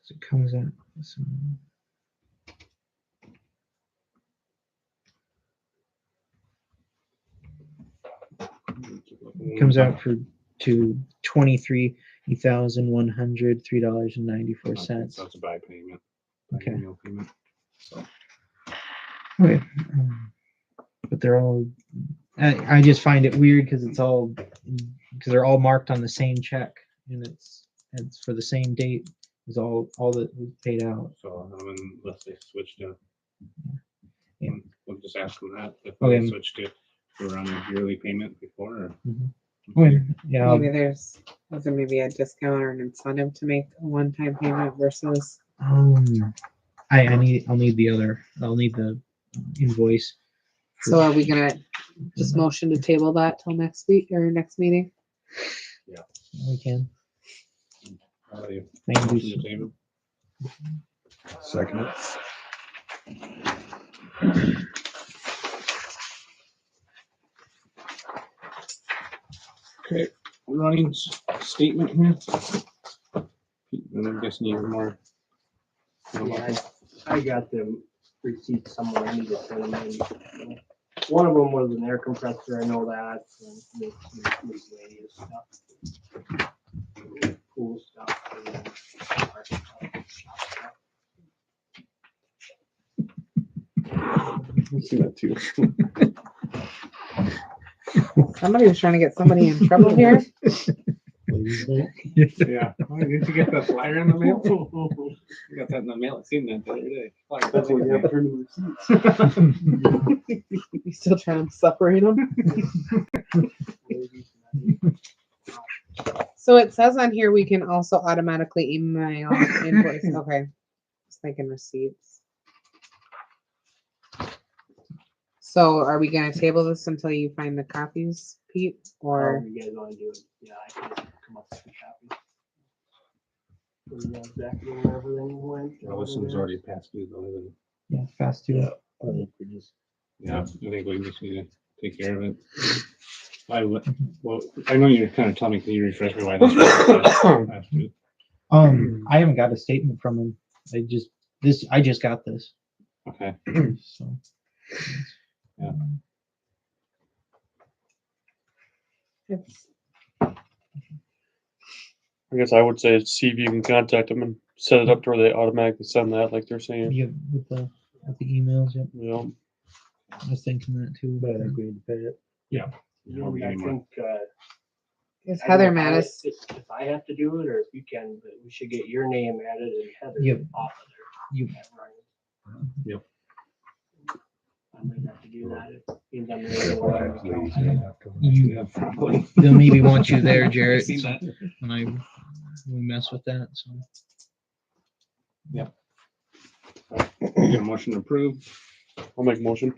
So it comes out comes out to $23,103.94. So it's a by payment. Okay. Annual payment. So. Okay. But they're all. I just find it weird because they're all marked on the same check and it's for the same date is all that was paid out. So unless they switch to, Yeah. we'll just ask them that if Okay. they switch to we're on a yearly payment before. Or, Okay. Yeah. Maybe there's maybe a discount or an incentive to make a one-time payment versus. I'll need the invoice. So are we gonna just motion to table that till next week or next meeting? We can. how do you- Thank motion you. to table? second it. Okay, running statement here. And I'm guessing you have more. Yeah, I got the receipt somewhere. I need to send them in. One of them was an air compressor. I know that. And miscellaneous stuff. Pool stuff. And then our stuff, shop stuff. I've seen that too. Somebody was trying to get somebody in trouble here. Yeah. Oh, did you get that flyer in the mail? You got that in the mail. I seen that the other day. Flyer. That's what you have to turn the You still trying to separate them? receipts. So it says on here we can also automatically email invoice. Okay. Just thinking receipts. So are we gonna table this until you find the copies, Pete? Or You guys want to do it? Yeah, I can come up with a copy. Do you know exactly where everything went? or Well, this what it one's is? already past due though, isn't it? Yeah, fast too. I think we just. Yeah, I think we just need to take care of it. Well, I know you're kind of telling me, can you refresh me why this was past due? I haven't got a statement from him. I just got this. Okay, So. Yeah. It's, I guess I would say see if you can contact them and set it up to where they automatically send that, like they're saying. Yeah, with the emails, yep. You know, I was thinking that too. But I agreed to pay it. yeah. I we getting think, is I don't Heather know how Mattis? if I have to do it or if you can, but we should get your name added and Heather's Yep. off of there. You- That running. Yep. I might have to do that. It means I'm the You, Probably. they'll maybe want you there, Jarrett, Seen so that. when we mess with that, so. You get a motion to approve, I'll make a motion.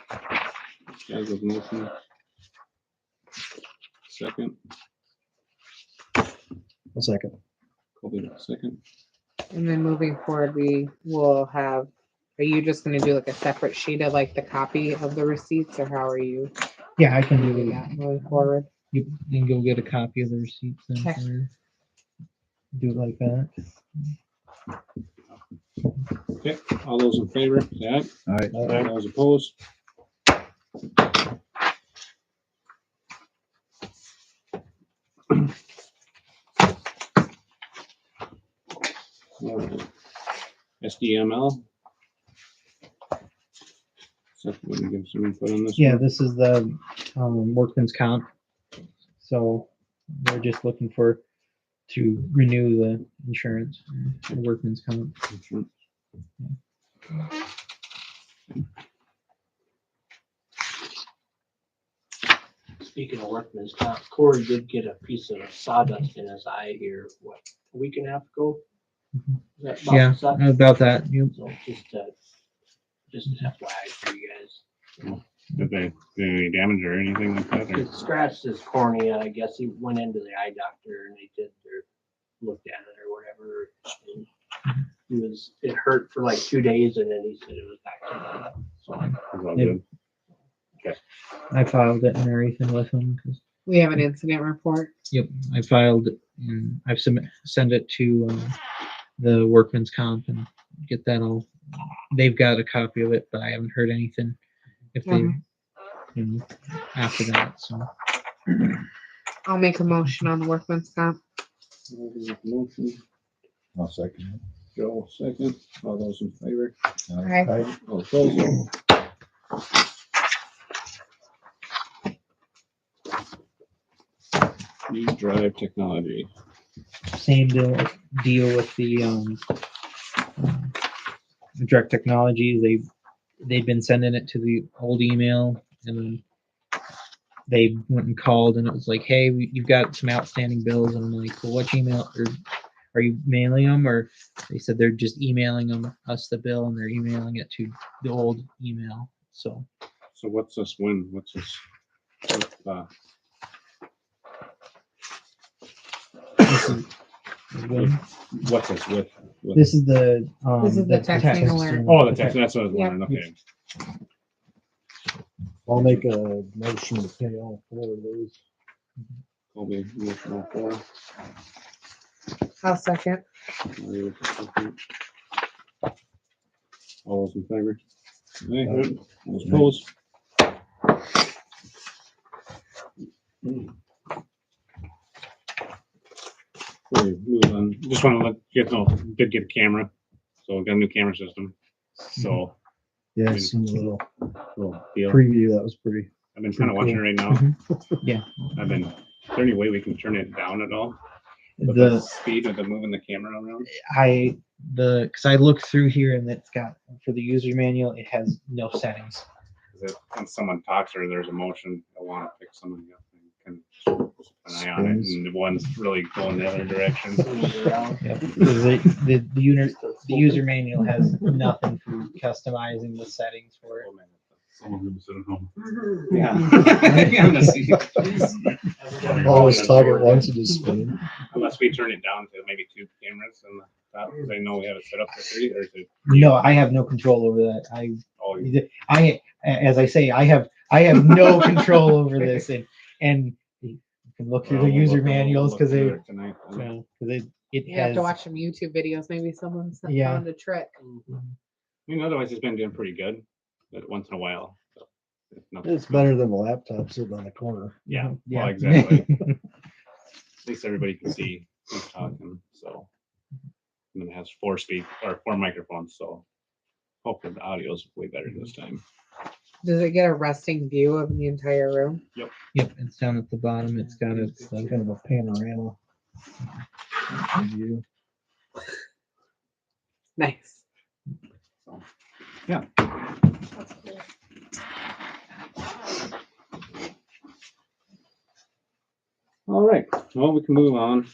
guys with motion. Second, A second. Colby, second. And then moving forward, we will have, are you just gonna do like a separate sheet of like the copy of the receipts, or how are you Yeah, I can doing do that that. moving forward? You can go get a copy of the receipts then. Okay. for her. Do it like that. Okay, all those in favor, say aye. All right. All those opposed? SDML. Seth, want to give some input on this? Yeah, one? this is the workman's comp. So we're just looking to renew the insurance, the workman's comp. Insurance. Speaking of workman's comp, Corey did get a piece of sawdust in his eye here, what, a week and a half ago? Mhm. Is that about Yeah, the stuff? about that. Yep. So just an FYI for you guys. Did they do any damage or anything like that? Or? It scratched his cornea, I guess he went into the eye doctor and they did looked at it or whatever. And it hurt for like 2 days and then he said it was back to normal. So Is all Yep. good? I filed it and everything with them. 'Cause, We have an incident report. yep, I filed it and I've sent it to the workman's comp and get that all. They've got a copy of it, but I haven't heard anything if they, after that. So I'll make a motion on the workman's comp. Motion, I'll second it. Joe, second. All those in favor? Okay. All opposed? New drive technology. same deal with the direct technology. They've been sending it to the old email, and then they went and called, and it was like, hey, you've got some outstanding bills, and I'm like, well, which email, or are you mailing them? Or they said they're just emailing us the bill, and they're emailing it to the old email. So So what's this win? What's this? this is What's this with? this is the This is the texting alert. Oh, the text, that's what I was wondering, okay. I'll make a motion to pay all 4 of those. Colby, motion on floor. I'll second. All those in favor? Aye. All those opposed? Okay, move on. Just want to let you guys know, did get a camera, so we got a new camera system. So, Yeah, I seen a little little deal. preview. That was pretty. I've been kind of watching it right now. Yeah. Is there any way we can turn it down at all? The the speed of the moving the camera around? because I looked through here and it's got for the user manual, it has no settings. Is it when someone talks or there's a motion, I want to pick somebody up and can keep an eye on it, and the one's really going the other direction. Yep. The user manual has nothing for customizing the settings for it. Someone who's sitting home. Yeah. Always talk at once and just spinning. Unless we turn it down to maybe 2 cameras in the laptop? Because I know we have it set up for 30, or is it? No, I have no control over that. Oh, you- As I say, I have no control over this, and you can look through well, the we'll user look- we'll manuals look because through they, it tonight. it You have has. to watch some YouTube videos. Maybe someone Yeah. found a trick. I mean, otherwise it's been doing pretty good, but once in a while. So if nothing- It's better than the laptop sitting on the corner. Yeah, Yeah. well, exactly. At least everybody can see who's talking, so. And it has 4 microphones, so hopefully the audio is way better this time. Does it get a resting view of the entire room? Yep, it's down at the bottom. It's got its. Kind of a panorama view. Nice. Yeah. That's cool. All right, well, we can move on.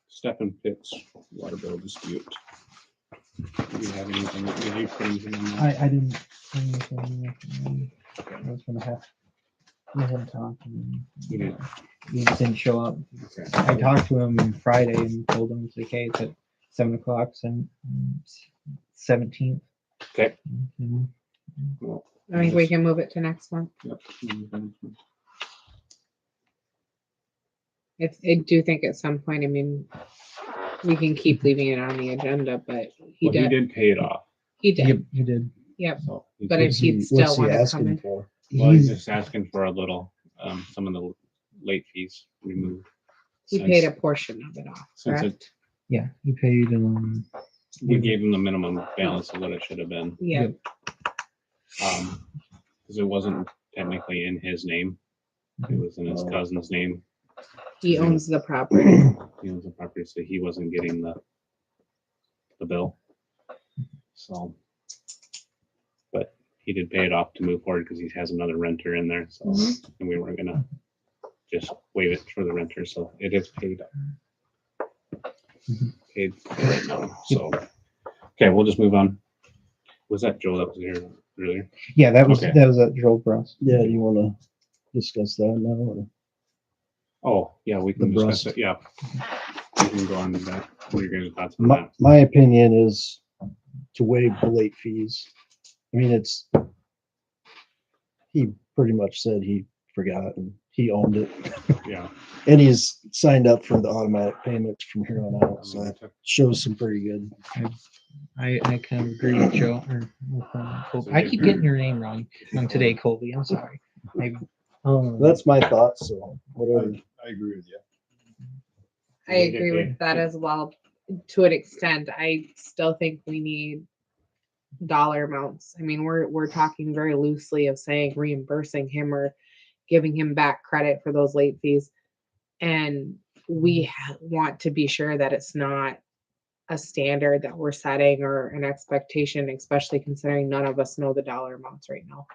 Stephen Pitts water bill dispute. Do you have anything? Did you put anything on that? I didn't. I was gonna have. Let him talk. You did. He just didn't show up. Okay. I talked to him Friday and told him it's like, hey, it's at 7 o'clock, 17th. Okay. Mhm. Well, I think we can move it to next month. Yep. I do think at some point, I mean, we can keep leaving it on the agenda, but he Well, he did. did pay it off, He did. Yep, you did. Yep. so. But if he'd still What's he want to come asking in, for? Well, he's He's, just asking for a little, some of the late fees removed. he Since- paid a portion of it off, Since correct? yeah, he paid, we gave him the minimum balance of what it should have been. Yeah. Because it wasn't technically in his name. It was in his cousin's name. He owns the property. He owns the property, so he wasn't getting the bill. So, but he did pay it off to move forward because he has another renter in there, so, and we weren't gonna just waive it for the renter, so it is paid up. Paid right now, so, okay, we'll just move on. Was that Joe that was here earlier? yeah, that was Okay. that drove for us. Yeah, do you wanna discuss that now? Or? Oh, yeah, we can The discuss breast. it, yeah. We can go on to that. What are your guys' thoughts on that? My opinion is to waive the late fees. I mean, he pretty much said he forgot and he owned it. Yeah. And he's signed up for the automatic payments from here on out, so that shows some pretty good. I kind of agree with Joe. Colby. I keep getting your name wrong today, Colby. I'm sorry. Maybe. That's my thoughts, so whatever. I agree with you. I agree with that as well. To an extent, I still think we need dollar amounts. I mean, we're talking very loosely of saying reimbursing him or giving him back credit for those late fees. And we want to be sure that it's not a standard that we're setting or an expectation, especially considering none of us know the dollar amounts right now.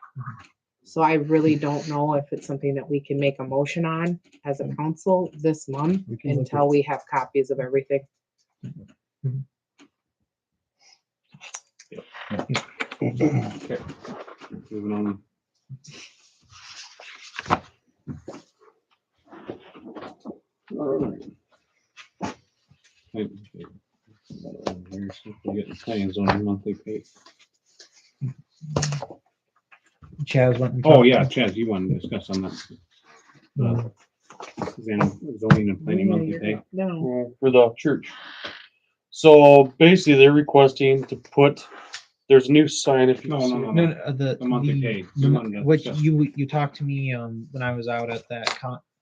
So I really don't know if it's something that we can make a motion on as a council this month We can look until at- we have copies of everything. Okay. Moving on. All right. Hey, here's if we get the plans on monthly pay. Chaz went and Oh, talked yeah, to- Chaz, you want to discuss on that? Zoning and planning monthly pay? No. For the church. So basically, they're requesting to put. There's a new sign. If you No, see no, no, it. No, no, The monthly pay. the You mon- wanted to what discuss- you talked to me when I was out at that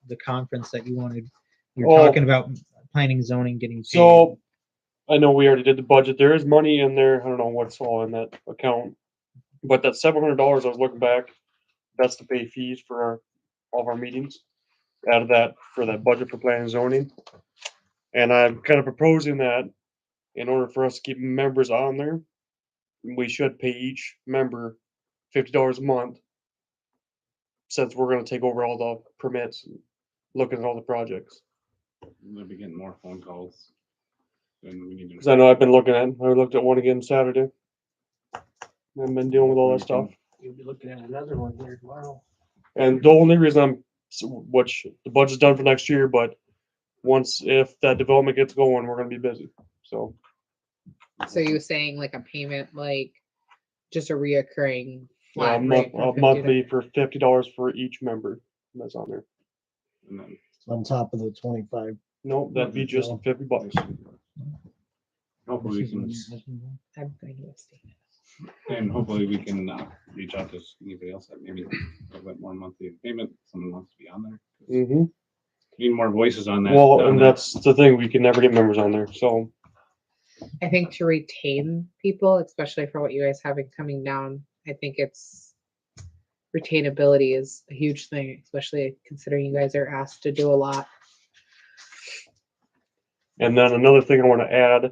the conference that you wanted. You're Oh. talking about planning, zoning, getting paid. So I know we already did the budget. There is money in there. I don't know what's all in that account, but that $700 I was looking back, that's to pay fees for all of our meetings. Out of that for that budget for planning and zoning, and I'm kind of proposing that in order for us to keep members on there, we should pay each member $50 a month, since we're going to take over all the permits and looking at all the projects. We'll be getting more phone calls. And we need Because I know I've been looking at. I looked at one again Saturday. I've been dealing with all that stuff. You'll be looking at another one here tomorrow. And the only reason which the budget's done for next year, but if that development gets going, we're gonna be busy. So So you were saying like a payment, like just a reoccurring flat rate for a $50? monthly for $50 for each member that's on there. And then On top of the 25. No, that'd be just $50. hopefully we can, I'm going to abstain. and hopefully we can reach out to anybody else that maybe a little bit more monthly payment. Someone wants to be on there. Mm-hmm. Need more voices on that. Well, on and that. that's the thing, we can never get members on there, so. I think to retain people, especially for what you guys having coming down, I think it's retainability is a huge thing, especially considering you guys are asked to do a lot. And then another thing I want to add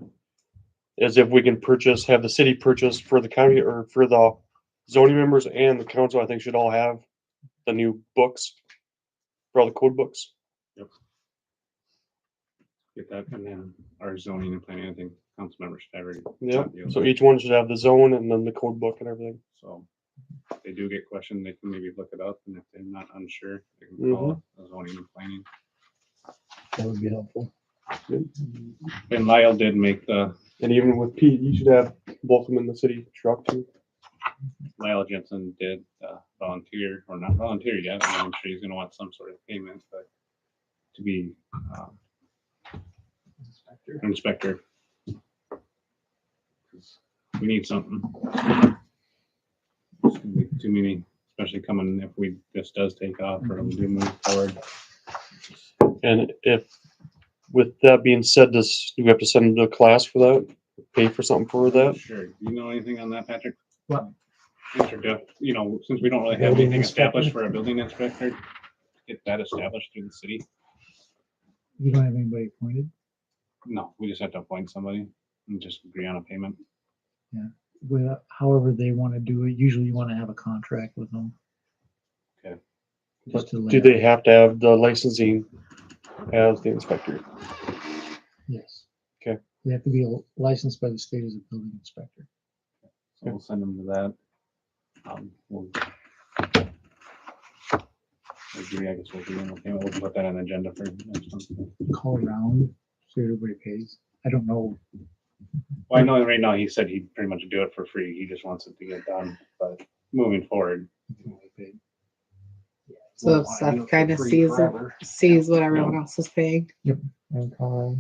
is if we can have the city purchase for the county or for the zoning members and the council, I think should all have the new books for all the code books. Get that, and then our zoning and planning, I think council members should have. Yep. So each one should have the zone and then the code book and everything. So if they do get questioned, they can maybe look it up, and if they're not unsure, they can call the zoning and planning. That would be helpful. And Lyle did make the, And even with Pete, you should have both of them in the city truck too. Lyle Jensen did volunteer, or not volunteer yet, I'm sure he's gonna want some sort of payment, but to be an inspector. 'Cause we need something. There's gonna be too many, especially coming if this does take off or we do move forward. And with that being said, do we have to send them to a class for that? Pay for something for that? Sure. Do you know anything on that, Patrick? What? Since we don't really have Building anything established inspector? for a building inspector, get that established through the city. You don't have anybody appointed? No, we just have to appoint somebody and just agree on a payment. Well, however they want to do it, usually you want to have a contract with them. Okay. Just to Do they have to have the licensing as the inspector? Yes. Okay. They have to be licensed by the state as a building inspector. So we'll send them to that. We'll agree, I guess we'll do, we'll put that on the agenda for next month. Call around, see what everybody pays. I don't know. Well, I know right now he said he'd pretty much do it for free. He just wants it to get done, but moving forward. So Seth kind of sees what everyone else is paying. And call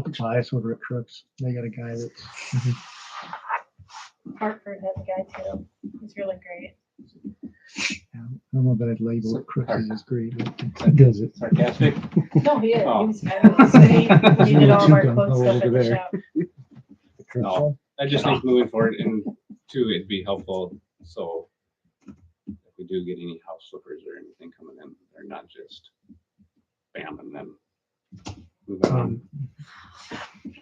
the bias over at Crooks. They got a guy that's Hartford has a guy too. He's really great. I don't know that I'd label it Crooks as great, but he does it. Sarcastic? No, he is. Oh. He was fabulous. He did all of our quote stuff at the shop. No, I just think moving forward, and two, it'd be helpful, so if we do get any house flippers or anything coming in, they're not just bam and then moving on.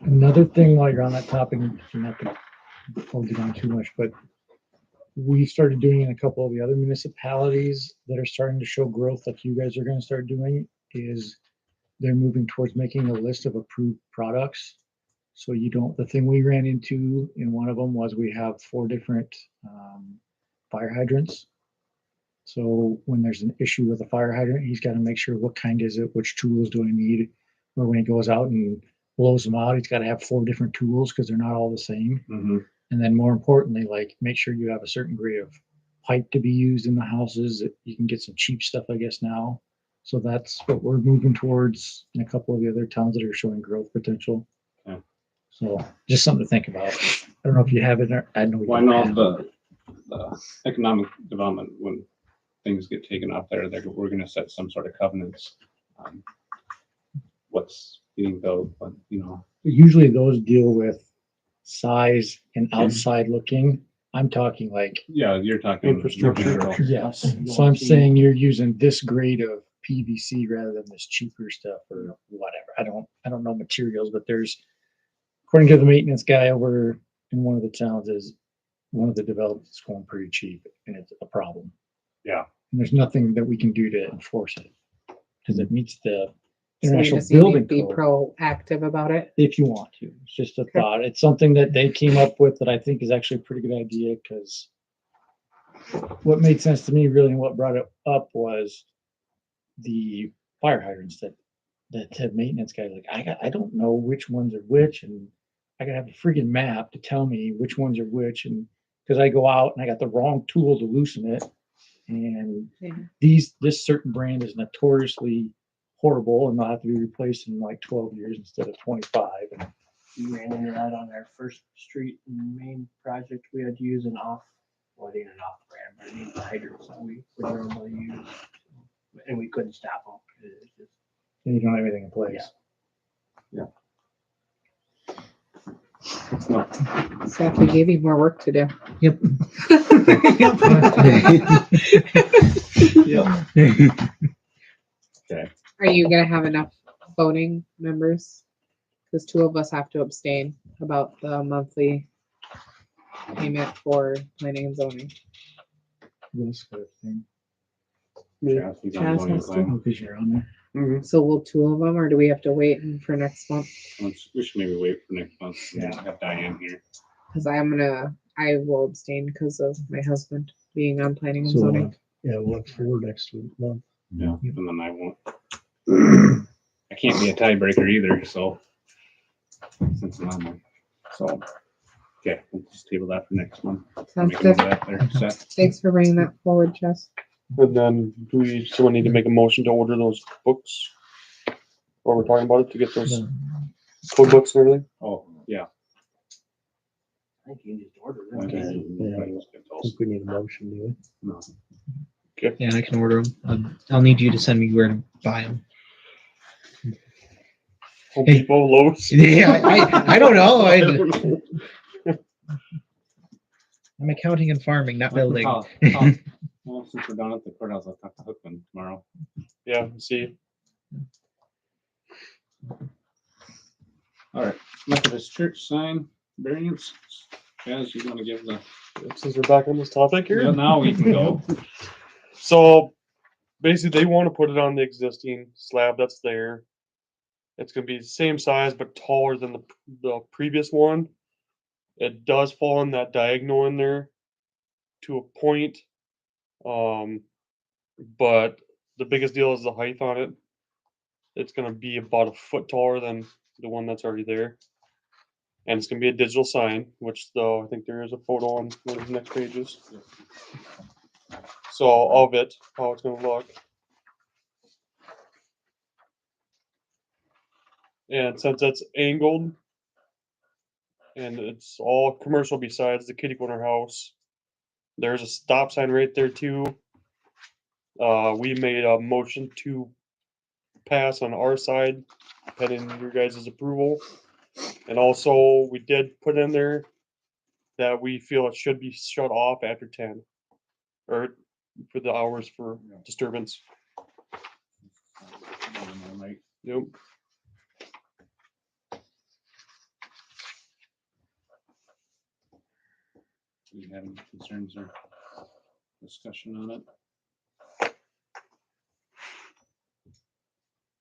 Another thing while you're on that topic, not to hold you on too much, but we started doing in a couple of the other municipalities that are starting to show growth like you guys are going to start doing is they're moving towards making a list of approved products. So the thing we ran into in one of them was we have 4 different fire hydrants. So when there's an issue with a fire hydrant, he's got to make sure what kind is it, which tools do I need, or when he goes out and blows them out, he's got to have 4 different tools because they're not all the same. Mm-hmm. And then more importantly, like make sure you have a certain grade of pipe to be used in the houses. You can get some cheap stuff, I guess, now. So that's what we're moving towards in a couple of the other towns that are showing growth potential. Okay. So just something to think about. I don't know if you have it or I know you Why don't not have the economic development, when things get taken off there, we're gonna set some sort of covenants. What's getting built, but Usually those deal with size and outside looking. I'm talking like, yeah, you're talking Infrastructure. yes. So I'm saying you're using this grade of PVC rather than this cheaper stuff or whatever. I don't know materials, but according to the maintenance guy over in one of the towns, is one of the developments going pretty cheap and it's a problem. Yeah. And there's nothing that we can do to enforce it because it meets the So you international just need to building be code. proactive about it. If you want to. It's just a thought. It's something that they came up with that I think is actually a pretty good idea because what made sense to me really and what brought it up was the fire hydrants that the maintenance guy's like, I don't know which ones are which, and I gotta have a freaking map to tell me which ones are which, and because I go out and I got the wrong tool to loosen it, and this certain brand is notoriously horrible, and they'll have to be replaced in like 12 years instead of 25. And We ran into that on our first street and main project. We had to use an off, well, it ain't an off brand, but it needs hydrants that we would normally use. And we couldn't stop them. It's just, you don't have anything in place. It's not. So if we gave you more work to do. Yep. Okay. Are you gonna have enough voting members? Because 2 of us have to abstain about the monthly payment for planning and zoning. This kind of thing. Chaz, he's on Chaz zoning has to. plan. Oh, 'cause you're on there. Mhm. So will 2 of them, or do we have to wait for next month? We should maybe wait for next month. Yeah. Have Diane here. Because I will abstain because of my husband being on planning and So, zoning. yeah, we'll look for next month. Yeah. And then I won't. I can't be a tiebreaker either, so. Since I'm on one. So, okay, we'll just table that for next month. Sounds Make a note good. of that there, Seth. Thanks for bringing that forward, Jess. And then do we someone need to make a motion to order those books? While we're talking about it, to get those code books and everything? Oh, yeah. I think you just ordered them. Okay. Yeah. I think we need a motion, do we? No. Yeah, I can order them. I'll need you to send me where to buy them. Home Depot, Lowe's? Yeah, I don't know. I'm accounting and farming, not building. Well, since we're done at the courthouse, I'll talk to Hookman tomorrow. Yeah, see. All right, Methodist Church sign variance. Chaz, you want to give the? Since we're back on this topic here. Yeah, now we can go. So basically they want to put it on the existing slab that's there. It's gonna be the same size but taller than the previous one. It does fall in that diagonal in there to a point. But the biggest deal is the height on it. It's gonna be about a foot taller than the one that's already there. And it's gonna be a digital sign, which though I think there is a photo on one of the next pages. So of it, how it's gonna look. And since it's angled and it's all commercial besides the kitty corner house, there's a stop sign right there too. We made a motion to pass on our side, pending your guys' approval. And also we did put in there that we feel it should be shut off after 10 or for the hours for disturbance. Yep. Do you have any concerns or discussion on it?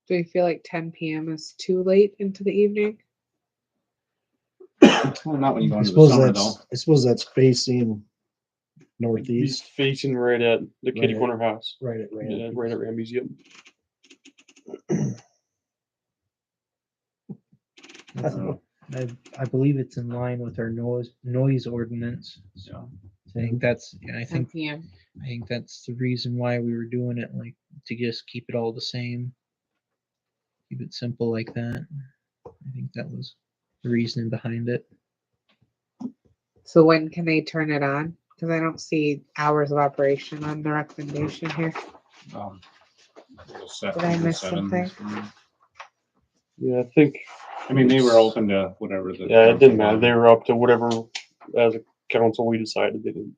Do you feel like 10 p.m. is too late into the evening? Well, not when you go I into the suppose summer that's, though. I suppose that's facing He's northeast, facing right at the kitty Right. corner house. right at Rand. Yeah, right at Ramby's, yep. I believe it's in line with our noise ordinance. So I think that's, yeah, 10 p.m. I think that's the reason why we were doing it, like to just keep it all the same. Keep it simple like that. I think that was the reasoning behind it. So when can they turn it on? Because I don't see hours of operation on the recommendation here. Did I miss something? Yeah, I think. I mean, they were open to whatever the. Yeah, it didn't matter. They were up to whatever as a council we decided they didn't.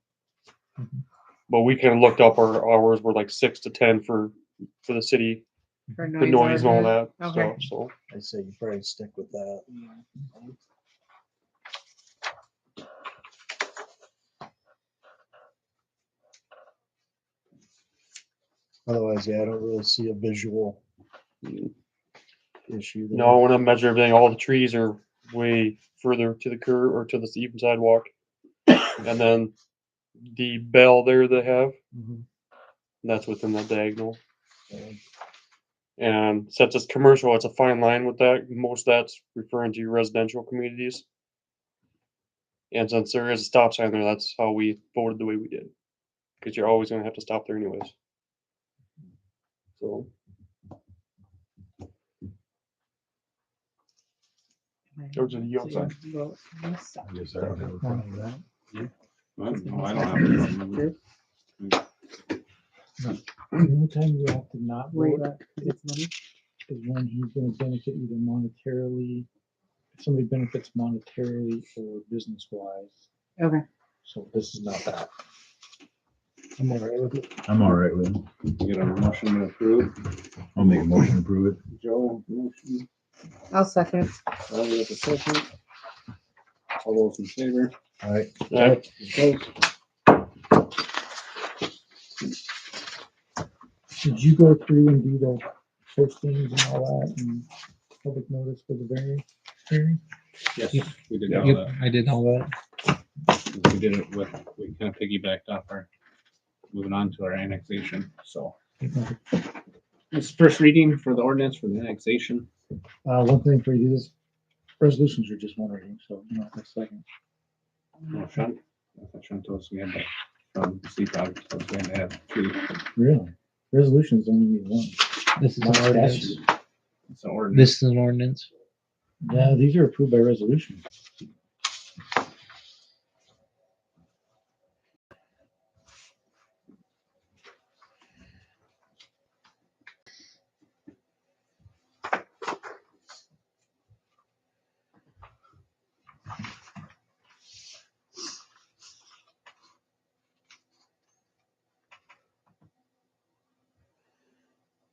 But we kind of looked up our hours were like 6 to 10 for the city, For the noise and all that Okay. stuff. So I'd say you probably stick with that. Otherwise, yeah, I don't really see a visual issue there. no, when I measure everything, all the trees are way further to the curb or to the even sidewalk, and then the bell there they have, Mhm. that's within that diagonal. And since it's commercial, it's a fine line with that. Most of that's referring to your residential communities. And since there is a stop sign there, that's how we voted the way we did. Because you're always gonna have to stop there anyways. So, those are the outside. Yes, I don't have a problem with that. No, I don't have a problem with it. The only time you have to not vote is when he's gonna benefit either monetarily, if somebody benefits monetarily or business wise. Okay. So this is not that. I'm all right with it. I'm all right with it. Get a motion to approve. I'll make a motion to approve it. Joe, motion. I'll second. Charlie with a second. All those in favor? All right. Opposed? Did you go through and do the postings and all that and public notice for the variance hearing? Yes, Yep. we did all Yep, that. I did all that. We did it with, we kind of piggybacked off our, moving on to our annexation, so. It's first reading for the ordinance for the annexation. One thing for you is resolutions are just one reading, so you know, that's second. Oh, Sean, I thought Sean told us we had that from CPOG, so we had to have two. Really? Resolutions only need one. This is Not an ordinance. statute. It's an ordinance. This is an ordinance. Yeah, these are approved by resolution.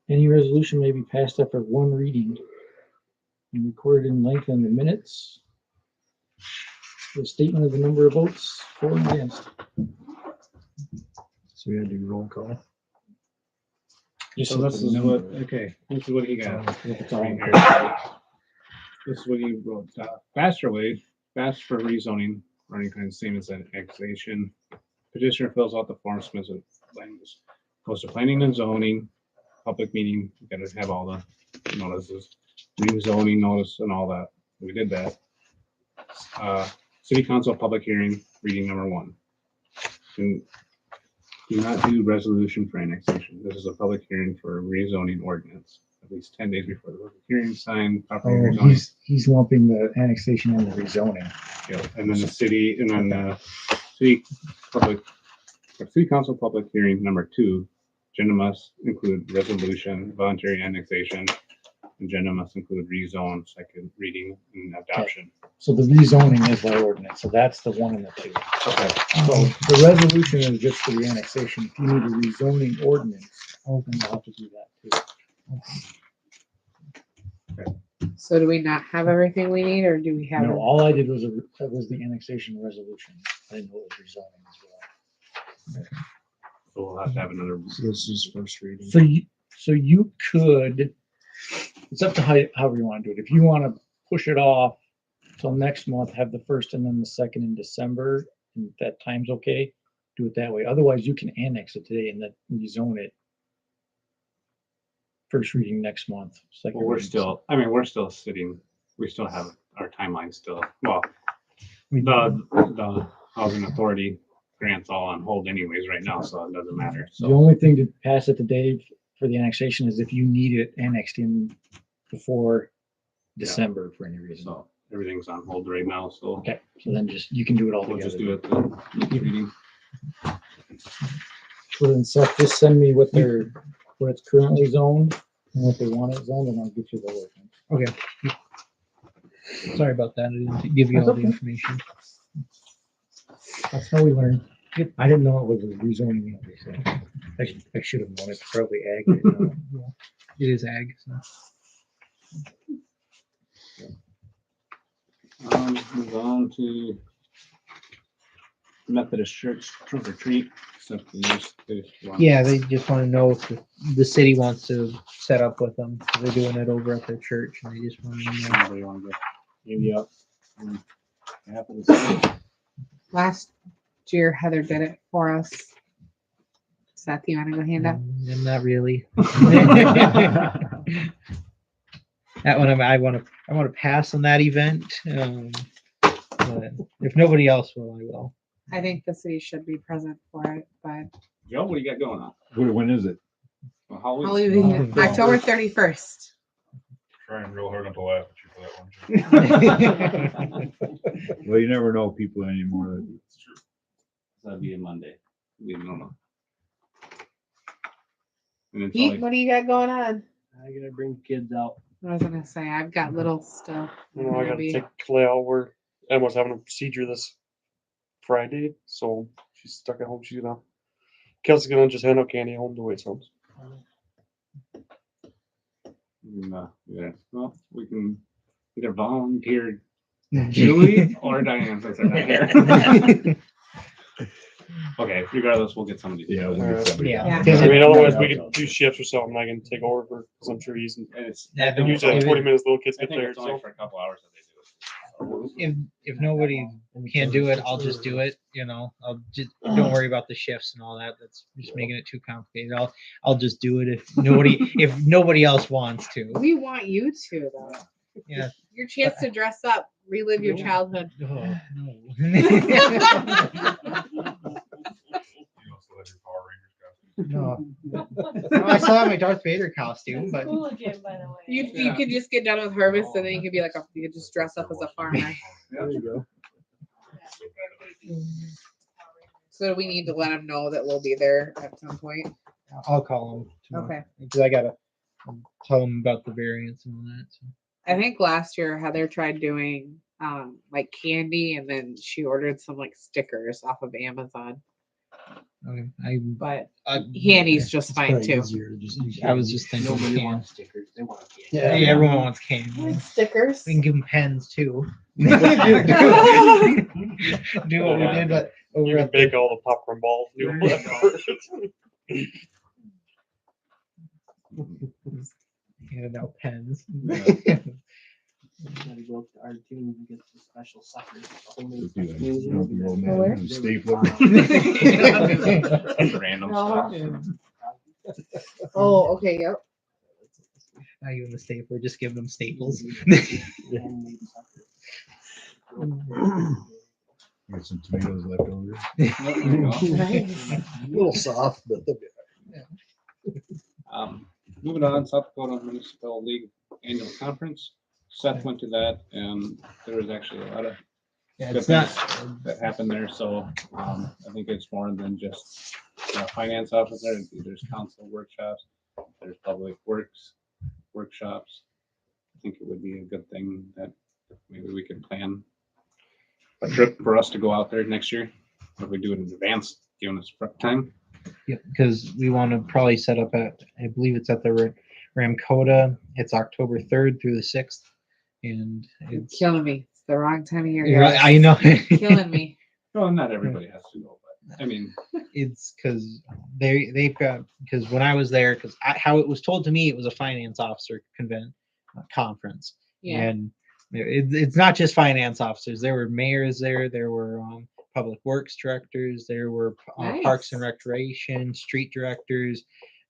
Any resolution may be passed after one reading and recorded in length in the minutes. The statement of the number of votes for and against. So we had to do roll call. So this is what, okay, this is what he got. It's all in This is what he wrote, faster way, fast for rezoning, running kind of same as annexation. Petitioner fills out the form, submits it, language, goes to planning and zoning, public meeting, you gotta have all the notices, rezoning notice and all that, we did that. City council public hearing, reading number 1. And do not do resolution for annexation, this is a public hearing for rezoning ordinance, at least 10 days before the public hearing signed, property Oh, rezoning. he's lumping the annexation and the rezoning. Yeah, and then the city, and then city public, or city council public hearing number 2, agenda must include resolution, voluntary annexation. Agenda must include rezone, second reading and adoption. So the rezoning is by ordinance, so that's the one and the two. Okay. So the resolution is just for the annexation. If you need a rezoning ordinance, then you'll have to do that too. So do we not have everything we need, or do we have? No, all I did was that was the annexation resolution. I didn't know it was rezoning as well. So we'll have to have another. So this is first reading. So you could, it's up to however you want to do it. If you want to push it off till next month, have the first and then the second in December, and if that time's okay, do it that way. Otherwise, you can annex it today and then rezone it. First reading next month. Second Well, we're reading still, I mean, we're still sitting, we still have our timeline still, well, December. the housing authority grants all on hold anyways right now, so it doesn't matter, The so. only thing to pass it today for the annexation is if you need it annexed in before December for any reason. So everything's on hold right now, so. Okay, so then just, you can do it all We'll together. just do it the next reading. So then Seth, just send me what it's currently zoned and what they want it zoned, and I'll get you the other thing. Okay. Sorry about that. I didn't give you all the information. That's how we learn. I didn't know it was a rezoning. So I should have known. It's probably ag. It is ag. So. Move on to Methodist Church trunk or treat. Except they just want- Yeah, they just want to know if the city wants to set up with them. They're doing it over at their church, and they just want to know. Anybody want to go? Maybe up. and happen to say, Last year Heather did it for us. Seth, you want to go hand up? Not really. That one, I want to pass on that event. But if nobody else will, I will. I think the city should be present for it, but Joe, what do you got going on? When is it? Well, Halloween, Oh, October 31st. Trying real hard not to laugh at you for that one. Well, you never know people anymore. It's true. That'd be a Monday. We don't know. And it's Pete, only, what do you got going on? I gotta bring kids out. I was gonna say I've got little still. You know, I gotta Maybe. take Clay out where Emma's having a procedure this Friday, so she's stuck at home. She's gonna Kelsey's gonna just hand out candy at home to wait homes. yeah. Well, we can either volunteer Julie or Diane since they're not here. Okay, regardless, we'll get somebody. Yeah, to do we'll it. get somebody Yeah. out. Because I mean, it- otherwise we could do shifts or something. I can take over for because I'm sure he's. And it's, Yeah, And usually like if- 20 minutes, little kids I get think there. it's only So for a couple hours that they do it. if nobody can do it, I'll just do it. I'll just don't worry about the shifts and all that. That's just making it too complicated. I'll just do it if nobody else wants to. We want you to though. Yeah. Your chance to dress up, relive your childhood. Oh, no. You also have your Power Rangers costume. No. Oh, I still have my Darth Vader costume, but Cool again, by the way. You could just get done with harvest and then you could be like you could just dress up as a farmer. There you go. So we need to let them know that we'll be there at some point. I'll call him tomorrow. Okay. Because I gotta tell him about the variants and all that. So. I think last year Heather tried doing like candy and then she ordered some like stickers off of Amazon. Okay. But I candy's just It's fine probably too. easier to just use I was just thinking Nobody can. wants stickers. They want candy. Yeah. Yeah, everyone wants candy. Stickers. We can give them pens too. do what we did, but you over can at bake all the popcorn balls. Do There whatever. handing out pens. Gotta go up to our team and get some special suckers. Homemade Do that. suckers. You know, the old man Where? with a stapler. Random Oh. stuff. Oh, okay, yep. Not even the stapler, just give them staples. Handmade suckers. Got some tomatoes left over. A little soft, but they'll be Moving on, South Dakota Municipal League Annual Conference. Seth went to that, and there was actually a lot of Yeah, good it's not. things that happened there. So I think it's more than just a finance officer. There's council workshops, there's public works workshops. I think it would be a good thing that maybe we could plan a trip for us to go out there next year. If we do it in advance, giving us prep time. Yeah, because we want to probably set up at, I believe it's at the Ramcota. It's October 3rd through the 6th. And it's, Killing me. It's the wrong time of year. yeah, guys. I know. Killing me. Well, not everybody has to go, but I mean, It's because they've got, because when I was there, because how it was told to me, it was a finance officer conference. Yeah. And it's not just finance officers. There were mayors there. There were public works directors. There were parks and Nice. recreation, street directors.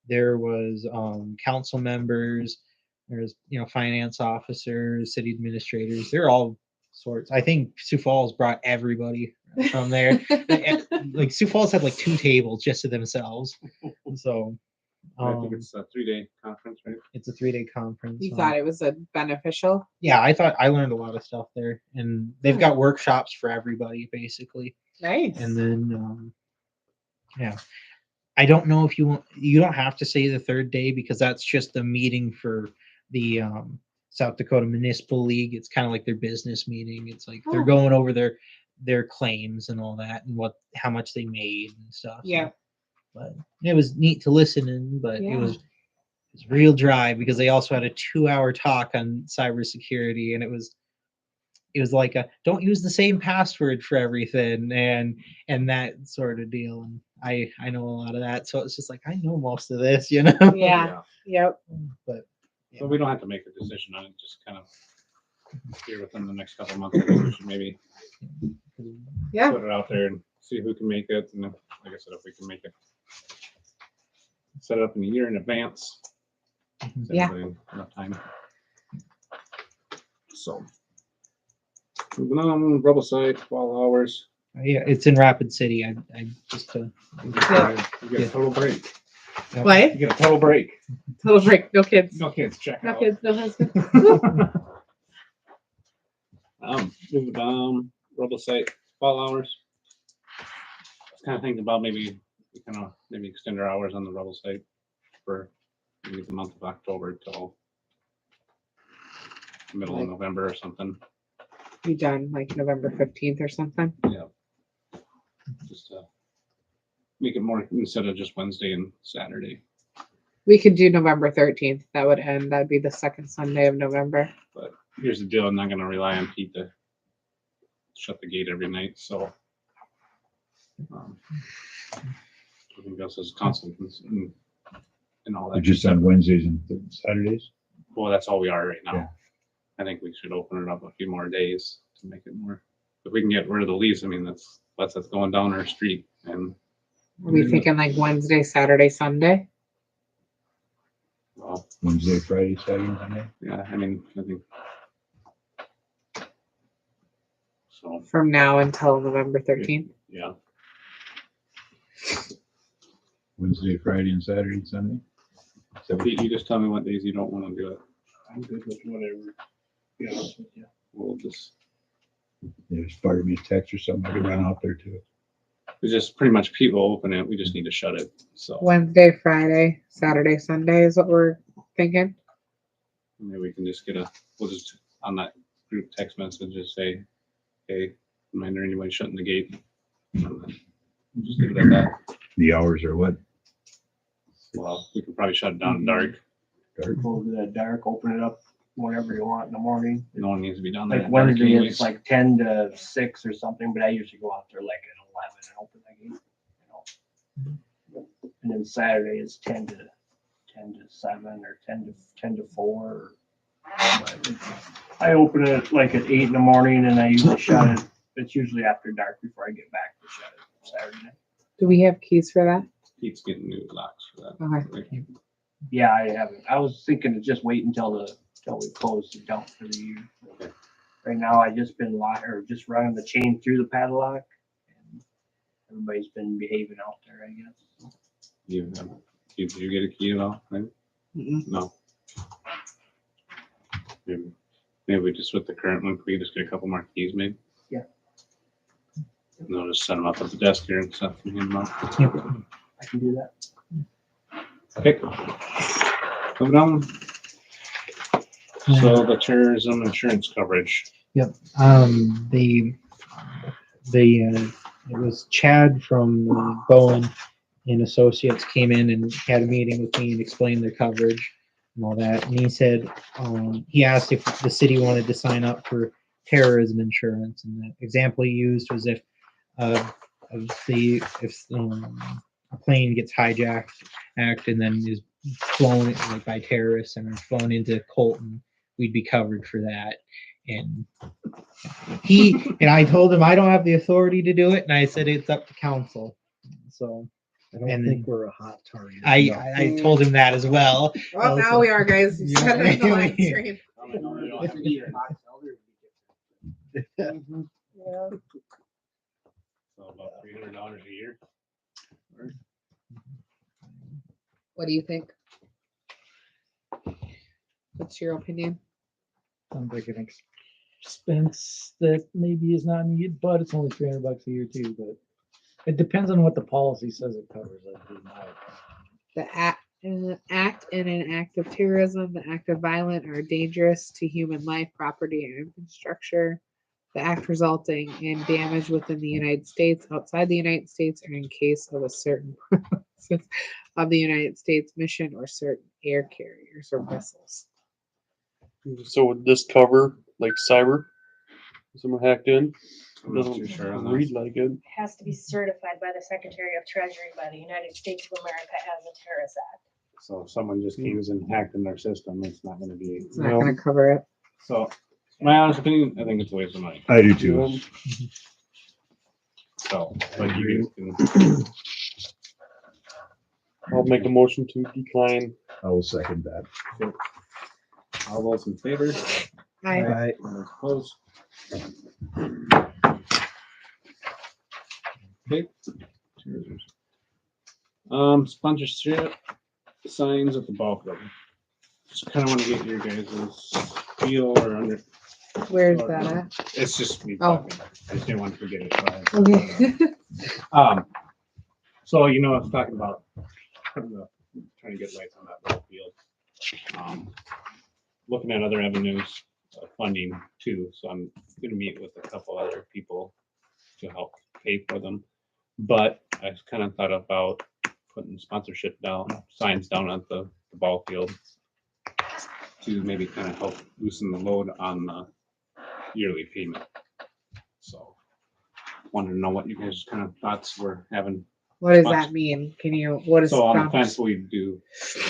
There was council members. There's finance officers, city administrators. They're all sorts. I think Sioux Falls brought everybody from there. Like Sioux Falls had like 2 tables just to themselves. So I think it's a 3-day conference, right? it's a 3-day conference. You thought it was a beneficial? Yeah, I thought I learned a lot of stuff there, and they've got workshops for everybody basically. Nice. And then, yeah, I don't know if you don't have to say the 3rd day because that's just a meeting for the South Dakota Municipal League. It's kind of like their business meeting. It's like they're going over their claims and all that and how much they made and stuff. Yeah. But it was neat to listen in, but Yeah. it was real dry because they also had a 2-hour talk on cybersecurity, and it was like a don't use the same password for everything and that sort of deal. And I know a lot of that, so it's just like I know most of this, Yeah. Yep. But So we don't have to make a decision on it, just kind of here within the next couple of months. I think we should maybe Yeah. put it out there and see who can make it. And like I said, if we can make it, set it up in a year in advance. Gives Yeah. everybody enough time. So. Moving on, rubble site, 12 hours. Yeah, it's in Rapid City. I just You get a total break. What? You get a total break. Total break. No kids. No kids, check No out. kids. No husband. Moving on, rubble site, 12 hours. I was kind of thinking about maybe extend our hours on the rubble site for maybe the month of October till middle of November or something. Be done like November 15th or something. Yeah. Just make it more instead of just Wednesday and Saturday. We could do November 13th. That would end. That'd be the second Sunday of November. But here's the deal, I'm not gonna rely on Pete to shut the gate every night, so. I think that's his constant and all We're that. just on Wednesdays and Saturdays. Well, that's all we are right now. Yeah. I think we should open it up a few more days to make it more, if we can get rid of the leaves, I mean, that's going down our street and, Are we thinking like Wednesday, Saturday, Sunday? well, Wednesday, Friday, Saturday, Sunday. yeah, I mean, I think. So, From now until November 13th? yeah, Wednesday, Friday, and Saturday, and Sunday. so Pete, you just tell me what days you don't wanna do it. I'm good with whatever. To be honest with you. We'll just, There's fire me a text or something. I could run out there too. we just pretty much Pete will open it, we just need to shut it, so. Wednesday, Friday, Saturday, Sunday is what we're thinking. Maybe we can just we'll just, on that group text message, just say, hey, reminder anybody shutting the gate. And then we'll just leave it at that. The hours are what? Well, we can probably shut it down in dark. Dark. Go to the dark, open it up whenever you want in the morning. No one needs to be down there. Like at dark Wednesday, anyways. it's like 10 to 6 or something, but I usually go out there like at 11 and open the gate, you know. And then Saturday is 10 to 7 or 10 to 4. But I open it like at 8 in the morning and I usually shut it. It's usually after dark before I get back to shut it Saturday night. Do we have keys for that? Pete's getting new locks for that. Okay. Yeah, I haven't. I was thinking to just wait until we close the dump for the year. Okay. Right now, I just been just running the chain through the padlock, and everybody's been behaving out there, I guess. Did you get a key at all? Right? No. Maybe we just with the current one, we just get a couple more keys maybe. Yeah. And they'll just set them up at the desk here and stuff and hand them out. I can do that. Okay. Moving on. So the terrorism insurance coverage. Yep. It was Chad from Bowen and Associates came in and had a meeting with me and explained their coverage and all that. And he said, he asked if the city wanted to sign up for terrorism insurance. And the example he used was if a plane gets hijacked and then is flown like by terrorists and are flown into Colton, we'd be covered for that. And I told him I don't have the authority to do it, and I said it's up to council. So I don't And think we're a hot target. I told him that as well. Well, now we are, guys. You said it on the live stream. So about $300 a year. What do you think? What's your opinion? Sounds like an expense that maybe is not needed, but it's only $300 a year too. But it depends on what the policy says it covers. That'd be my opinion. The act in an act of terrorism, the act of violence are dangerous to human life, property, and infrastructure. The act resulting in damage within the United States, outside the United States, or in case of a certain of the United States mission or certain air carriers or vessels. So would this cover like cyber? Someone hacked in? I'm not too Doesn't sure on read that. like it. Has to be certified by the Secretary of Treasury by the United States of America as a terrorist act. So if someone just came and hacked in their system, it's not gonna be. It's not going to cover it. So my honest opinion, I think it's a waste of money. I do too. So, but you can. I'll make a motion to decline. I will second that. All those in favor? I, All those opposed? Okay. Sponsorship signs at the ball field. Just kind of want to get your guys' feel or under. where's that at? It's just me Oh. talking. I just didn't want to forget it. Okay. So you know, I was talking about trying to get lights on that ball field. Looking at other avenues of funding too. So I'm going to meet with a couple other people to help pay for them. But I kind of thought about putting sponsorship signs down at the ball field to maybe kind of help loosen the load on the yearly payment. So wanted to know what you guys kind of thoughts were having. What does that mean? Can you, what is? So on the sponsor- fence, we do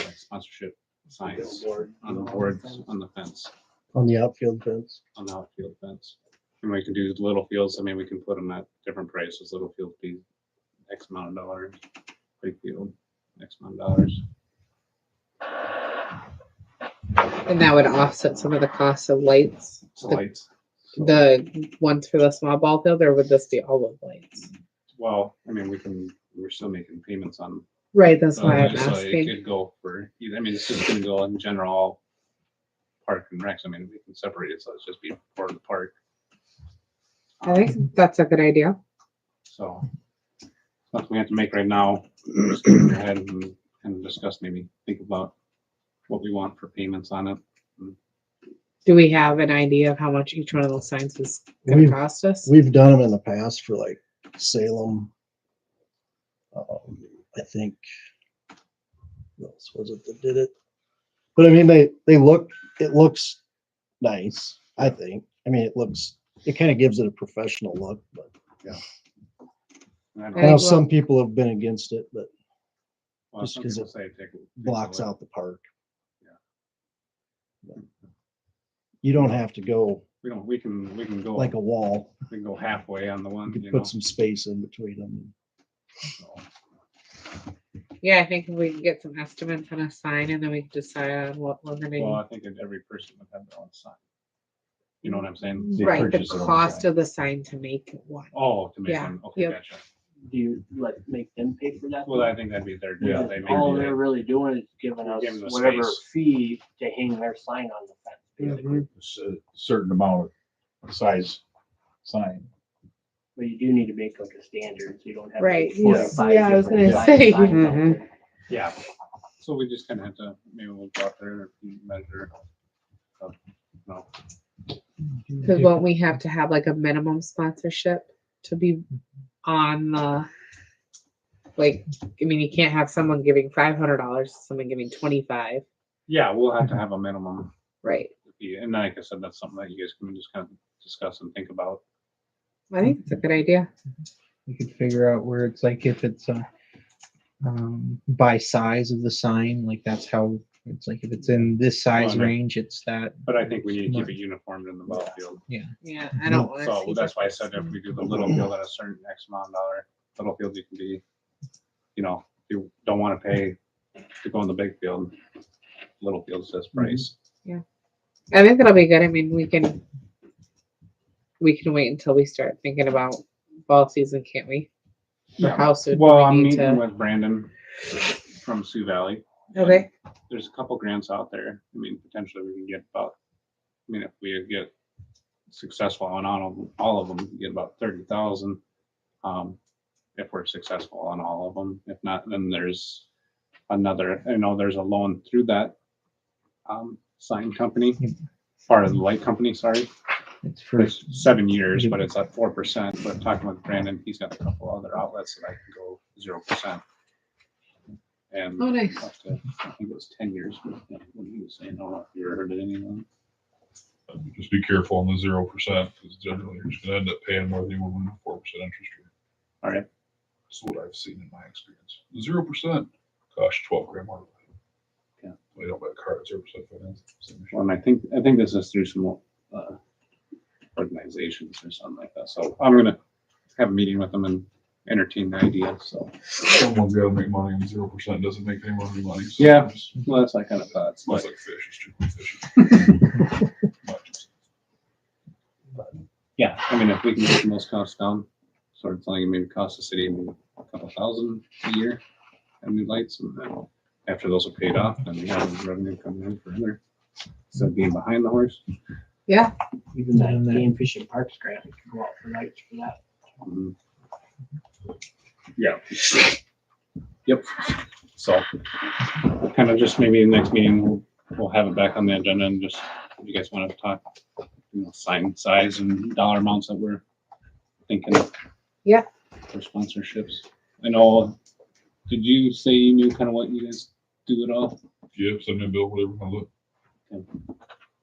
like sponsorship signs on the boards, on the fence, On the outfield fence. on the outfield fence. And we can do little fields. I mean, we can put them at different prices. Little field be X amount of dollars. Big field, X amount of dollars. And that would offset some of the costs of lights, So lights. the ones for the small ball field, or would this be all of lights? Well, I mean, we're still making payments on. Right, that's why I'm so it asking. could go for either. I mean, it's just gonna go in general park and recs. I mean, we can separate it, so it's just be part of the park. I think that's a good idea. So something we have to make right now. Just get in your head and discuss, maybe think about what we want for payments on it. Do we have an idea of how much each one of those signs is gonna We've- cost us? We've done them in the past for like Salem. I think, who else was it that did it? But I mean, it looks nice, I think. I mean, it kind of gives it a professional look, but And I I don't- know some people have been against it, but well, just some 'cause people it say take blocks away. out the park. Yeah. You don't have to go We can go like a wall. we can go halfway on the one. You You could know. put some space in between them. So, Yeah, I think if we can get some estimates on a sign and then we can decide on what we're well, gonna. I think that every person would have their own sign. You know what I'm saying? They Right, the purchase their own cost sign. of the sign to make one. Oh, to make Yeah, one. Okay, yep. gotcha. Do you like make them pay for that? Well, I think that'd be their deal. Yeah. They make All it. they're really doing is giving us Giving us whatever space. fee to hang their sign on the fence. basically. It's a certain amount of size sign. But you do need to make like a standard, so you don't have. Right, like yes, 45 yeah, I was different gonna size say. signs out Mhm. there. Yeah. So we just kind of have to, maybe we'll go out there and measure. No. Cause won't we have to have like a minimum sponsorship to be on the, like, I mean, you can't have someone giving $500, someone giving 25, Yeah, we'll have to have a minimum. right? fee. And like I said, that's something that you guys can just kind of discuss and think about. I think it's a good idea. We could figure out where it's like if it's by size of the sign, like that's how it's like if it's in this size Well, no. range, it's that. But I think we need to keep it uniform in the ball field. Yeah, I don't want So to see. that's why I said if we do the little field at a certain X amount of dollar, little field, you can be, you know, if you don't want to pay to go in the big field, little field says price. I think that'll be good. I mean, we can wait until we start thinking about fall season, can't we? Or Yeah. how soon? do Well, we I'm need meeting to- with Brandon from Sioux Valley. Okay. There's a couple grants out there. I mean, potentially we can get about, I mean, if we get successful on all of them, we can get about 30,000. If we're successful on all of them. If not, then there's another, there's a loan through that sign company, part of the light company, sorry. It's for It's 7 years, but it's at 4%. But talking with Brandon, he's got a couple other outlets that I can go 0%. And Oh, nice. up to, I think it was 10 years, but when he was saying, I don't know if you ever heard of anyone. Just be careful on the 0%, because generally you're just gonna end up paying more than you would with a 4% interest rate. All right. That's what I've seen in my experience. 0% costs you 12 grand more. Yeah. We don't buy a car at 0% finance. Well, and I think this is through some organizations or something like that. So I'm gonna have a meeting with them and entertain the idea, so. Someone's gotta make money and 0% doesn't make anyone any money. So Yeah. it's Well, that's what I kind of thought. almost But like fish, it's strictly fish. yeah, I mean, if we can get the most costs down, sort of thing, maybe cost the city maybe a couple thousand a year and new lights, and then after those are paid off, then we have revenue coming in for other, instead of being behind the horse. Yeah. Even that game fishing parks grant, we could go out for nights for that. Mhm. Yeah. Yep. So kind of just maybe the next meeting, we'll have it back on the agenda and just, if you guys want to talk, sign size and dollar amounts that we're thinking. Yeah. For sponsorships. I know, did you say you knew kind of what you guys do at all? Yeah, send me a bill, whatever comes up. And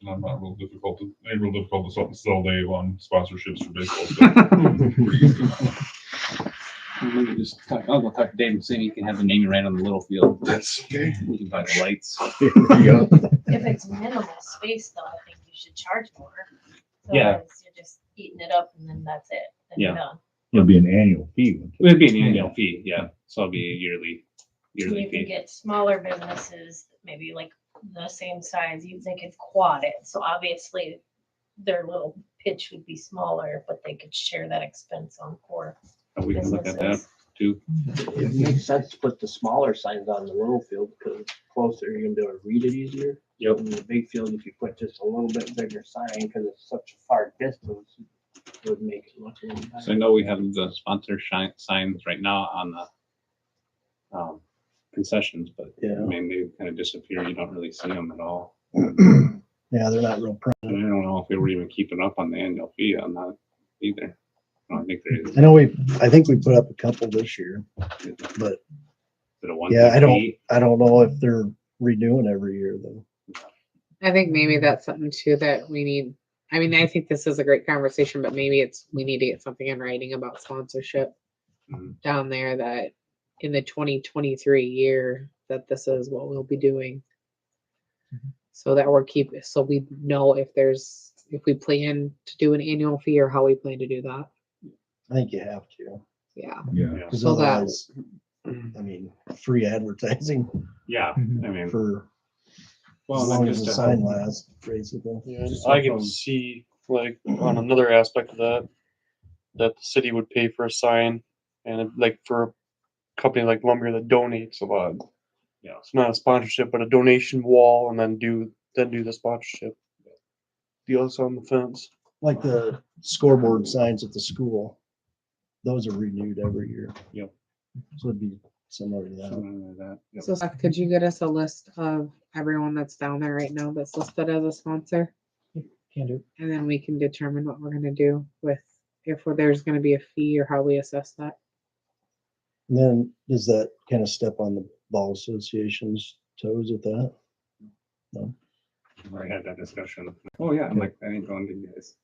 I'm not real difficult to, ain't real difficult to sell Dave on sponsorships for baseball stuff. Maybe just talk, I'll go talk to Dave and see if he can have the name right on the little field. That's okay. We can buy the lights. If it's minimal space though, I think you should charge more. Yeah. Otherwise You're just eating it up and then that's it. Then you're Yeah. done. It'll be an annual fee. won't it? It'd be an annual fee, yeah. So it'll be a yearly You can fee. get smaller businesses, maybe like the same size, they could quad it. So obviously their little pitch would be smaller, but they could share that expense on four But we can look at that businesses. too. It makes sense to put the smaller signs on the little field because it's closer, you're gonna be able to read it easier. Yep. In the big field, if you put just a little bit bigger sign, because it's such a far distance, it would make it look a little better. So I know we have the sponsor signs right now on the concessions, but I Yeah. mean, they kind of disappear. You don't really see them at all. Yeah, they're not real prominent. And I don't know if they were even keeping up on the annual fee on that either. I don't think there is. I know I think we put up a couple this year, but Is it a one yeah, time fee? I don't know if they're redoing every year though. I think maybe that's something too that we need. I mean, I think this is a great conversation, but maybe we need to get something in writing about sponsorship Mhm. down there that in the 2023 year that this is what we'll be doing. So that so we know if we plan to do an annual fee or how we plan to do that. I think you have to, Yeah. Yeah. Yeah. because So that- otherwise, I mean, free advertising Yeah, I mean, for well, as then long as just the to sign help- lasts, basically. Yeah, and Just I so can from- see like on another aspect of that, that the city would pay for a sign and like for a company like Lumber that donates a lot. Yeah. It's not a sponsorship, but a donation wall and then do the sponsorship. Deals on the fence. Like the scoreboard signs at the school, those are renewed every year. Yep. So it'd be similar to that. something like that. Yep. So Seth, could you get us a list of everyone that's down there right now that's listed as a sponsor? Can do. And then we can determine what we're gonna do with there's gonna be a fee or how we assess that. And then does that kind of step on the ball association's toes with that? No. I had that discussion. Oh, yeah, I'm like, I ain't going to you guys.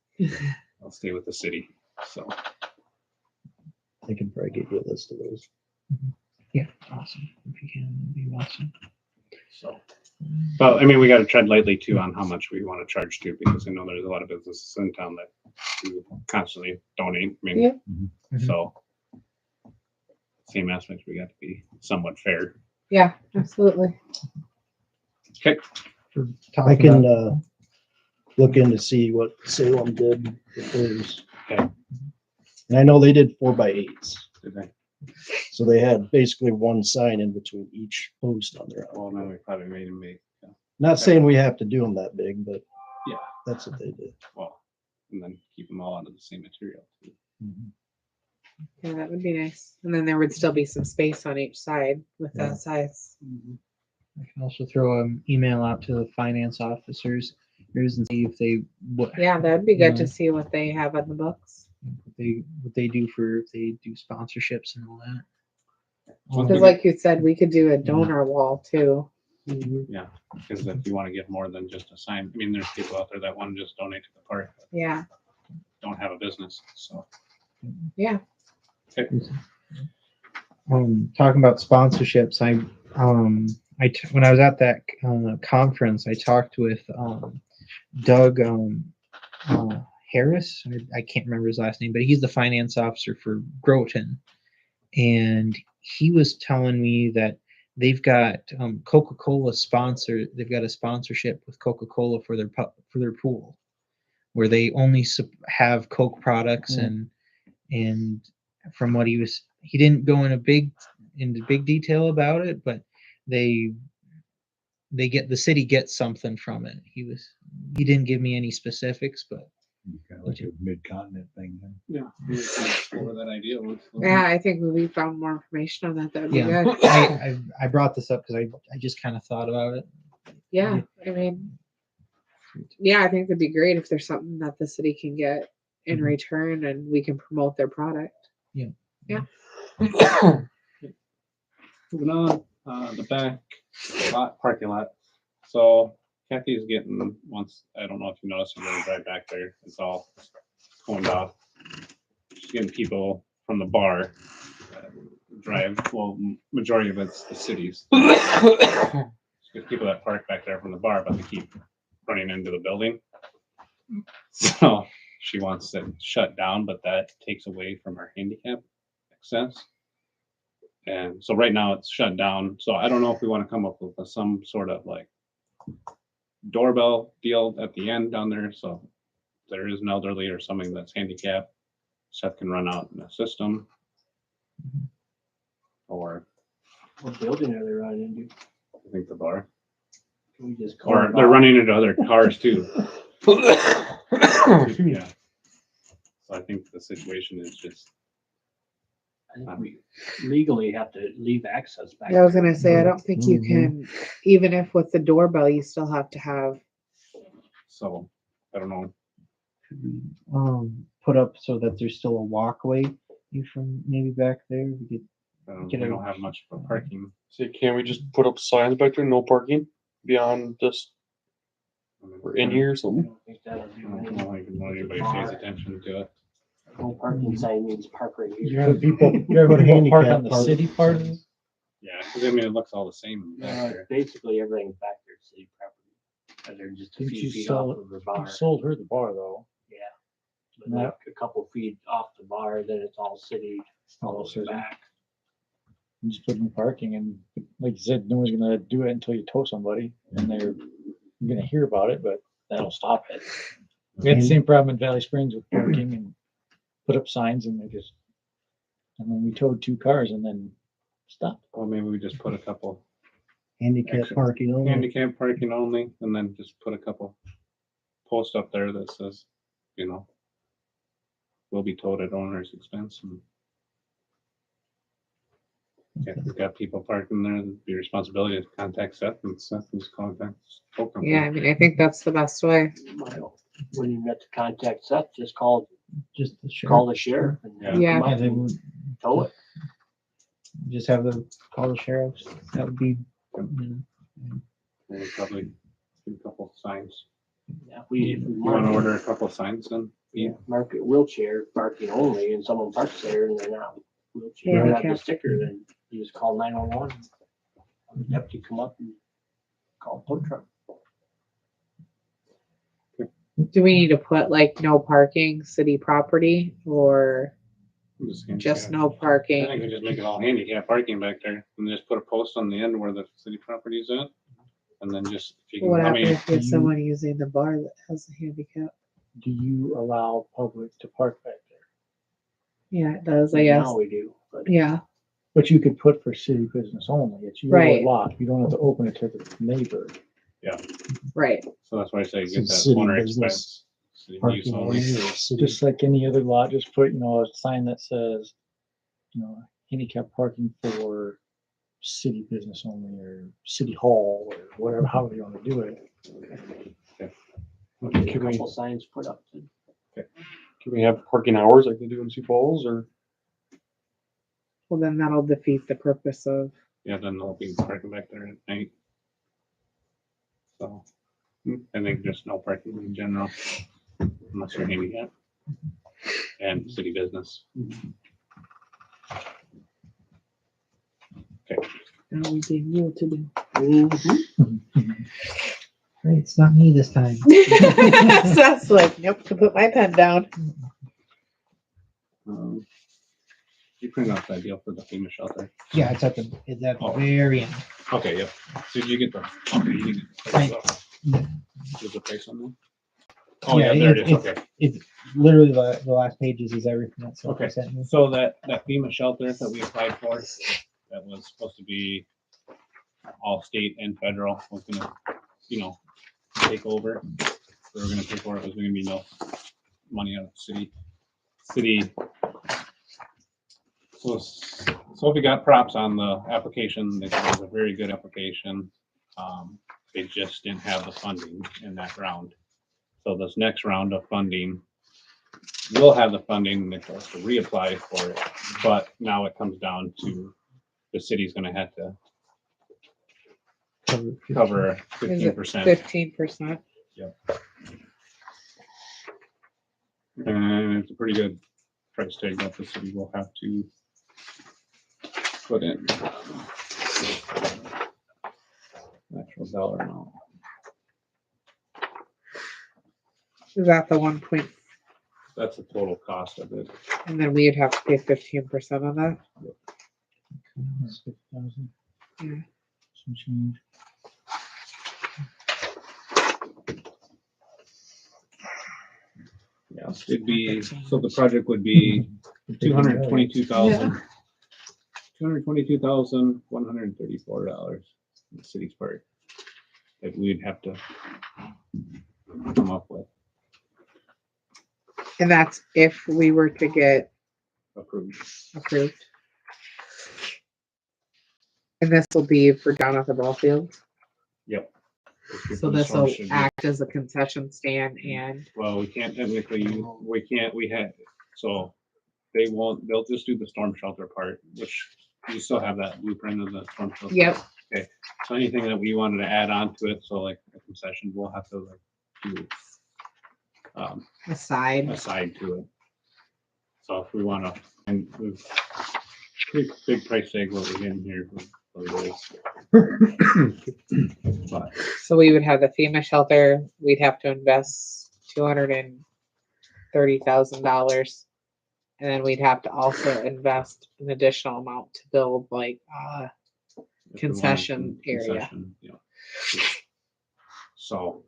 I'll stay with the city, so. I can probably get you a list of those. Yeah, awesome. If you can, that'd be awesome. So, well, I mean, we gotta tread lightly too on how much we wanna charge too, because I know there's a lot of businesses in town that do constantly donate. I mean, Yeah. so. Same aspect, we got to be somewhat fair. Yeah, absolutely. Okay. I can look in to see what Salem did with theirs. Okay. And I know they did 4x8s. Did they? So they had basically one sign in between each post on their Well, then outfit. we probably made them make, Not saying we have to do them that big, but Yeah. that's what they did. well, and then keep them all out of the same material too. Yeah, that would be nice. And then there would still be some space on each side with Yeah. that size. I can also throw an email out to the finance officers and see if they Yeah, that'd be good Yeah. to see what they have on the books. what they do for if they do sponsorships and all that. Because like you said, we could do a donor wall too. Yeah, because if you want to get more than just a sign, I mean, there's people out there that want to just donate to the park, but Yeah, don't have a business, so. yeah. Okay. Talking about sponsorships, when I was at that conference, I talked with Doug Harris. I can't remember his last name, but he's the finance officer for Groton, and he was telling me that they've got Coca-Cola sponsor. They've got a sponsorship with Coca-Cola for their pool, where they only have Coke products. Yeah. And from what he didn't go into big detail about it, but the city gets something from it. He didn't give me any specifics, but Kind of like a mid-continent thing then. Yeah. we can explore that idea. Yeah, I think when we found more information on that, that would be yeah, good. I brought this up because I just kind of thought about it. Yeah, I mean, yeah, I think it'd be great if there's something that the city can get in Mhm. return and we can promote their product. Yeah. Yeah. Moving on, the back parking lot. So Kathy's getting, I don't know if you noticed, you really drive back there, it's all coned off. She's getting people from the bar drive, well, majority of it's the cities. She's getting people that park back there from the bar, but they keep running into the building. So she wants it shut down, but that takes away from our handicap access. And so right now it's shut down. So I don't know if we want to come up with some sort of like doorbell deal at the end down there. So if there is an elderly or something that's handicapped, Seth can run out in the system. Or What building are they running into? I think the bar. Can we just call Or it they're off? running into other cars too. Yeah. So I think the situation is just, I think we legally have to leave access back. Yeah, I was there. gonna say, I don't think you can, even if with the doorbell, you still have to have. so, I don't know. Put up so that there's still a walkway from maybe back there. We We Get a- don't have much for parking. See, can't we just put up signs back there, no parking beyond this, or in here or I something? don't think that'll I do don't anything. know if anybody pays attention to it. No parking sign means park right You here. have people, you have Put a people park handicap on the park. city part. Yeah, because I mean, it looks all the same back there. Basically, everything's back there, city property. And they're just a Didn't few you feet sell off of the bar. You sold her the bar though. Yeah. But like Yeah. a couple feet off the bar, then it's all city, all the city. back. You just put no parking, and like you said, no one's gonna do it until you tow somebody, and they're gonna hear about it, but that'll stop it. We had the same problem in Valley Springs with parking and put up signs, and and then we towed 2 cars and then stopped. Or maybe we just put a couple Handicap Extra. parking only. handicap parking only, and then just put a couple posts up there that says, will be towed at owner's expense. And if we've got people parking there, it'd be responsibility to contact Seth, and Seth is contact tow company. Yeah, I mean, I think that's the best way. When you get to contact Seth, just call just the the sheriff and have Yeah. him up And then and tow it. just have the call the sheriffs. That would be. We'll probably do a couple signs. Yeah, if we You want to mark order a couple signs then? it, mark it wheelchair parking only, and someone parks there and they're not wheelchair, Yeah, have the handicap. sticker, then you just call 911. The deputy come up and call tow truck. Do we need to put like no parking city property or just no I think parking? we just make it all handicap parking back there, and just put a post on the end where the city property is at. And then just, if you can, What I happens mean, if you have someone using the bar that has a handicap? Do you allow public to park back there? Yeah, it does, I Right guess. now we do, but Yeah, But you could put for city business only. It's your Right. lot. You don't have to open it to the neighbor. right. so that's why I say So get that city owner business expense. City use Parking only. only or city. Just like any other lot, just put, a sign that says, handicap parking for city business only or city hall or whatever, however you want to do it. we'll get a Can we- couple signs put up. Then. Can we have parking hours like they do in Sioux Falls, or? Well, then that'll defeat the purpose of, Yeah, then they'll be parking back there at night. So, I think just no parking in general, unless you're handicapped. And city business. now we gave you what to do. Right, it's not me this time. That's like, nope, to put my pen down. Um, You printed out that deal for the FEMA shelter. Yeah, it's at the Oh. very end. Okay, yep. So did you get the, okay, you did get the price off. There's a price on there? Oh, yeah, there it is, okay. It's literally the last pages is everything that's Okay. sent me. So that FEMA shelter that we applied for, that was supposed to be all state and federal, was gonna, take over. We were gonna pay for it, was gonna be no money out of the city. So Sophie got props on the application. It was a very good application. They just didn't have the funding in that round. So this next round of funding, we'll have the funding to reapply for it. But now it comes down to the city's gonna have to cover 15%. 15%. And it's a pretty good price tag that the city will have to put in. Actual dollar amount. Is that the 1 point? That's the total cost of it. And then we'd have to pay 15% on that. That's 50,000. Yeah. Some change. Yeah, it'd be, so the project would be $222,134 in the city's part that we'd have to come up with, And that's if we were to get approved. approved. And this will be for down at the ball field. Yep. So this will act as a concession stand and Well, we can't technically, so they'll just do the storm shelter part, which you still have that blueprint of the storm shelter. Yep. Okay, so anything that we wanted to add on to it, so like a concession, we'll have to do aside. aside to it. So if we wanna, and we've pretty big price tag what we're getting here for this. But So we would have the FEMA shelter, we'd have to invest $230,000. And then we'd have to also invest an additional amount to build like if we wanted concession area. concession, yeah. So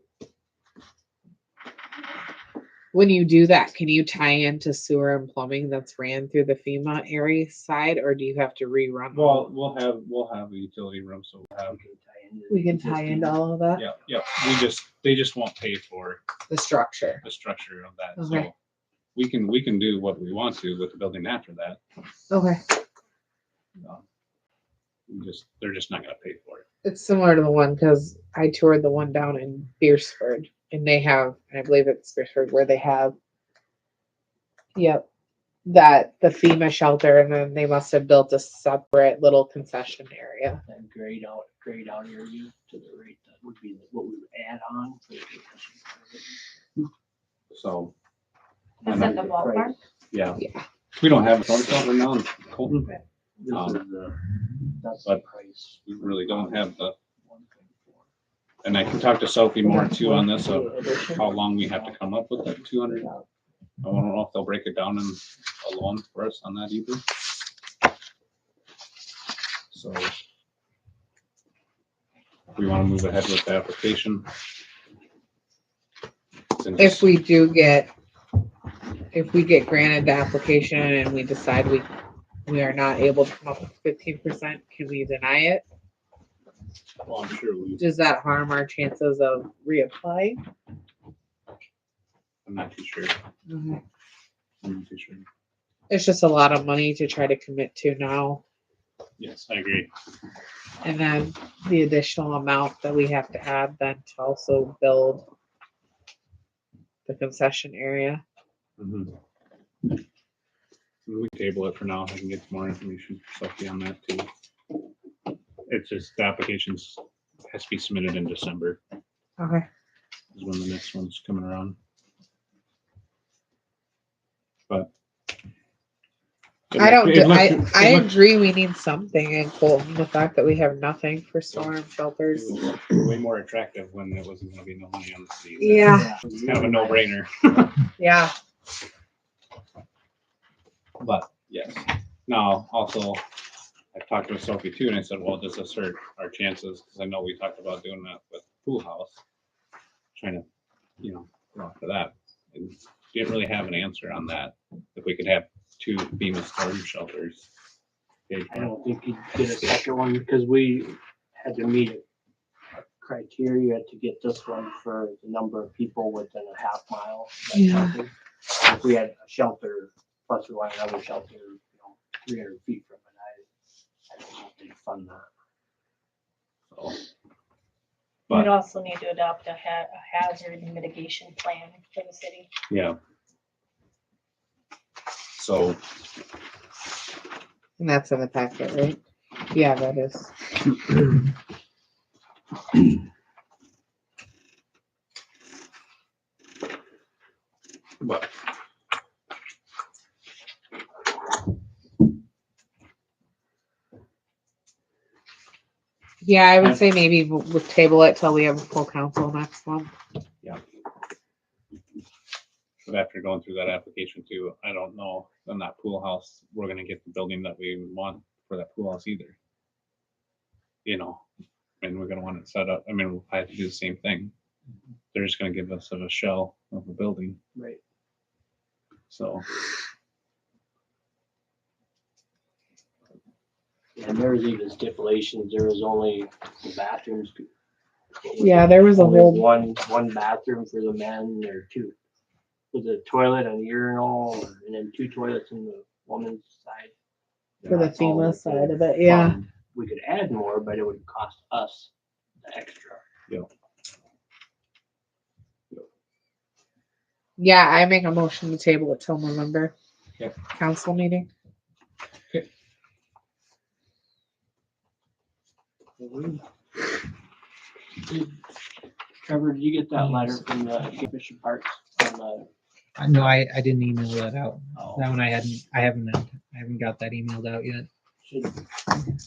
When you do that, can you tie into sewer and plumbing that's ran through the FEMA area side, or do you have to rerun? well, we'll have a utility room, so we'll have, We can tie into all of that, yeah, they just won't pay for the structure. the structure of that, Okay. so we can do what we want to with the building after that. Okay. They're just not gonna pay for it. It's similar to the one, because I toured the one down in Beersford, and they have, I believe it's Beersford, where they have, that the FEMA shelter, and then they must have built a separate little concession area. That grayed out area to the right, that would be what we would add on. For the concession. So, Is that the ballpark? yeah, Yeah. we don't have a storm shelter now in Colton. This Um, is that's but the price. We really don't have and I can talk to Sophie more too on this, of how long we have to come up with that 200. I don't know if they'll break it down in a loan for us on that either. So we want to move ahead with the application. If we get granted the application and we decide we are not able to come up with 15%, can we deny it? Well, I'm sure Does that harm our chances of reapplying? I'm not too sure. Mhm. I'm not too sure. It's just a lot of money to try to commit to now. Yes, I agree. And then the additional amount that we have to add then to also build the concession area. Mhm. We table it for now. I can get some more information for Sophie on that too. It's just the applications has to be submitted in December Okay. is when the next one's coming around. But I agree we need something in Colton. The fact that we have nothing for storm shelters. It was way more attractive when there wasn't gonna be no money on the city. Yeah. It's kind of a no-brainer. Yeah. But yes, Now, also, I talked to Sophie too, and I said, well, does this hurt our chances? Because I know we talked about doing that with pool house. Trying to, go after that. And didn't really have an answer on that. If we could have 2 FEMA storm shelters. I don't think you'd get a second one because we had to meet a criteria to get this one for the number of people within a half mile. that Yeah. shelter. If we had a shelter, plus we want another shelter, 300 feet from it, I don't know if they'd fund that. So, We'd but also need to adopt a hazard mitigation plan for the city. yeah. So And that's in the packet, right? Yeah, that is. but Yeah, I would say maybe we'll table it till we have a full council next month. But after going through that application too, I don't know, on that pool house, we're gonna get the building that we want for that pool house either. And we're gonna want it set up, we'll have to do the same thing. They're just gonna give us a shell of a building, Right. so. And there was even stipulations, there was only the bathrooms. Yeah, there was a Only whole, one bathroom for the men or 2. With a toilet and urinal and then 2 toilets in the woman's side. for the That's all FEMA we side could of it, yeah. fund. We could add more, but it would cost us the extra. Yeah, I make a motion to table it till November. Yep. Council meeting. Trevor, did you get that letter from the Commission Parks on the No, I didn't email that out. Oh. That one I haven't got that emailed out yet.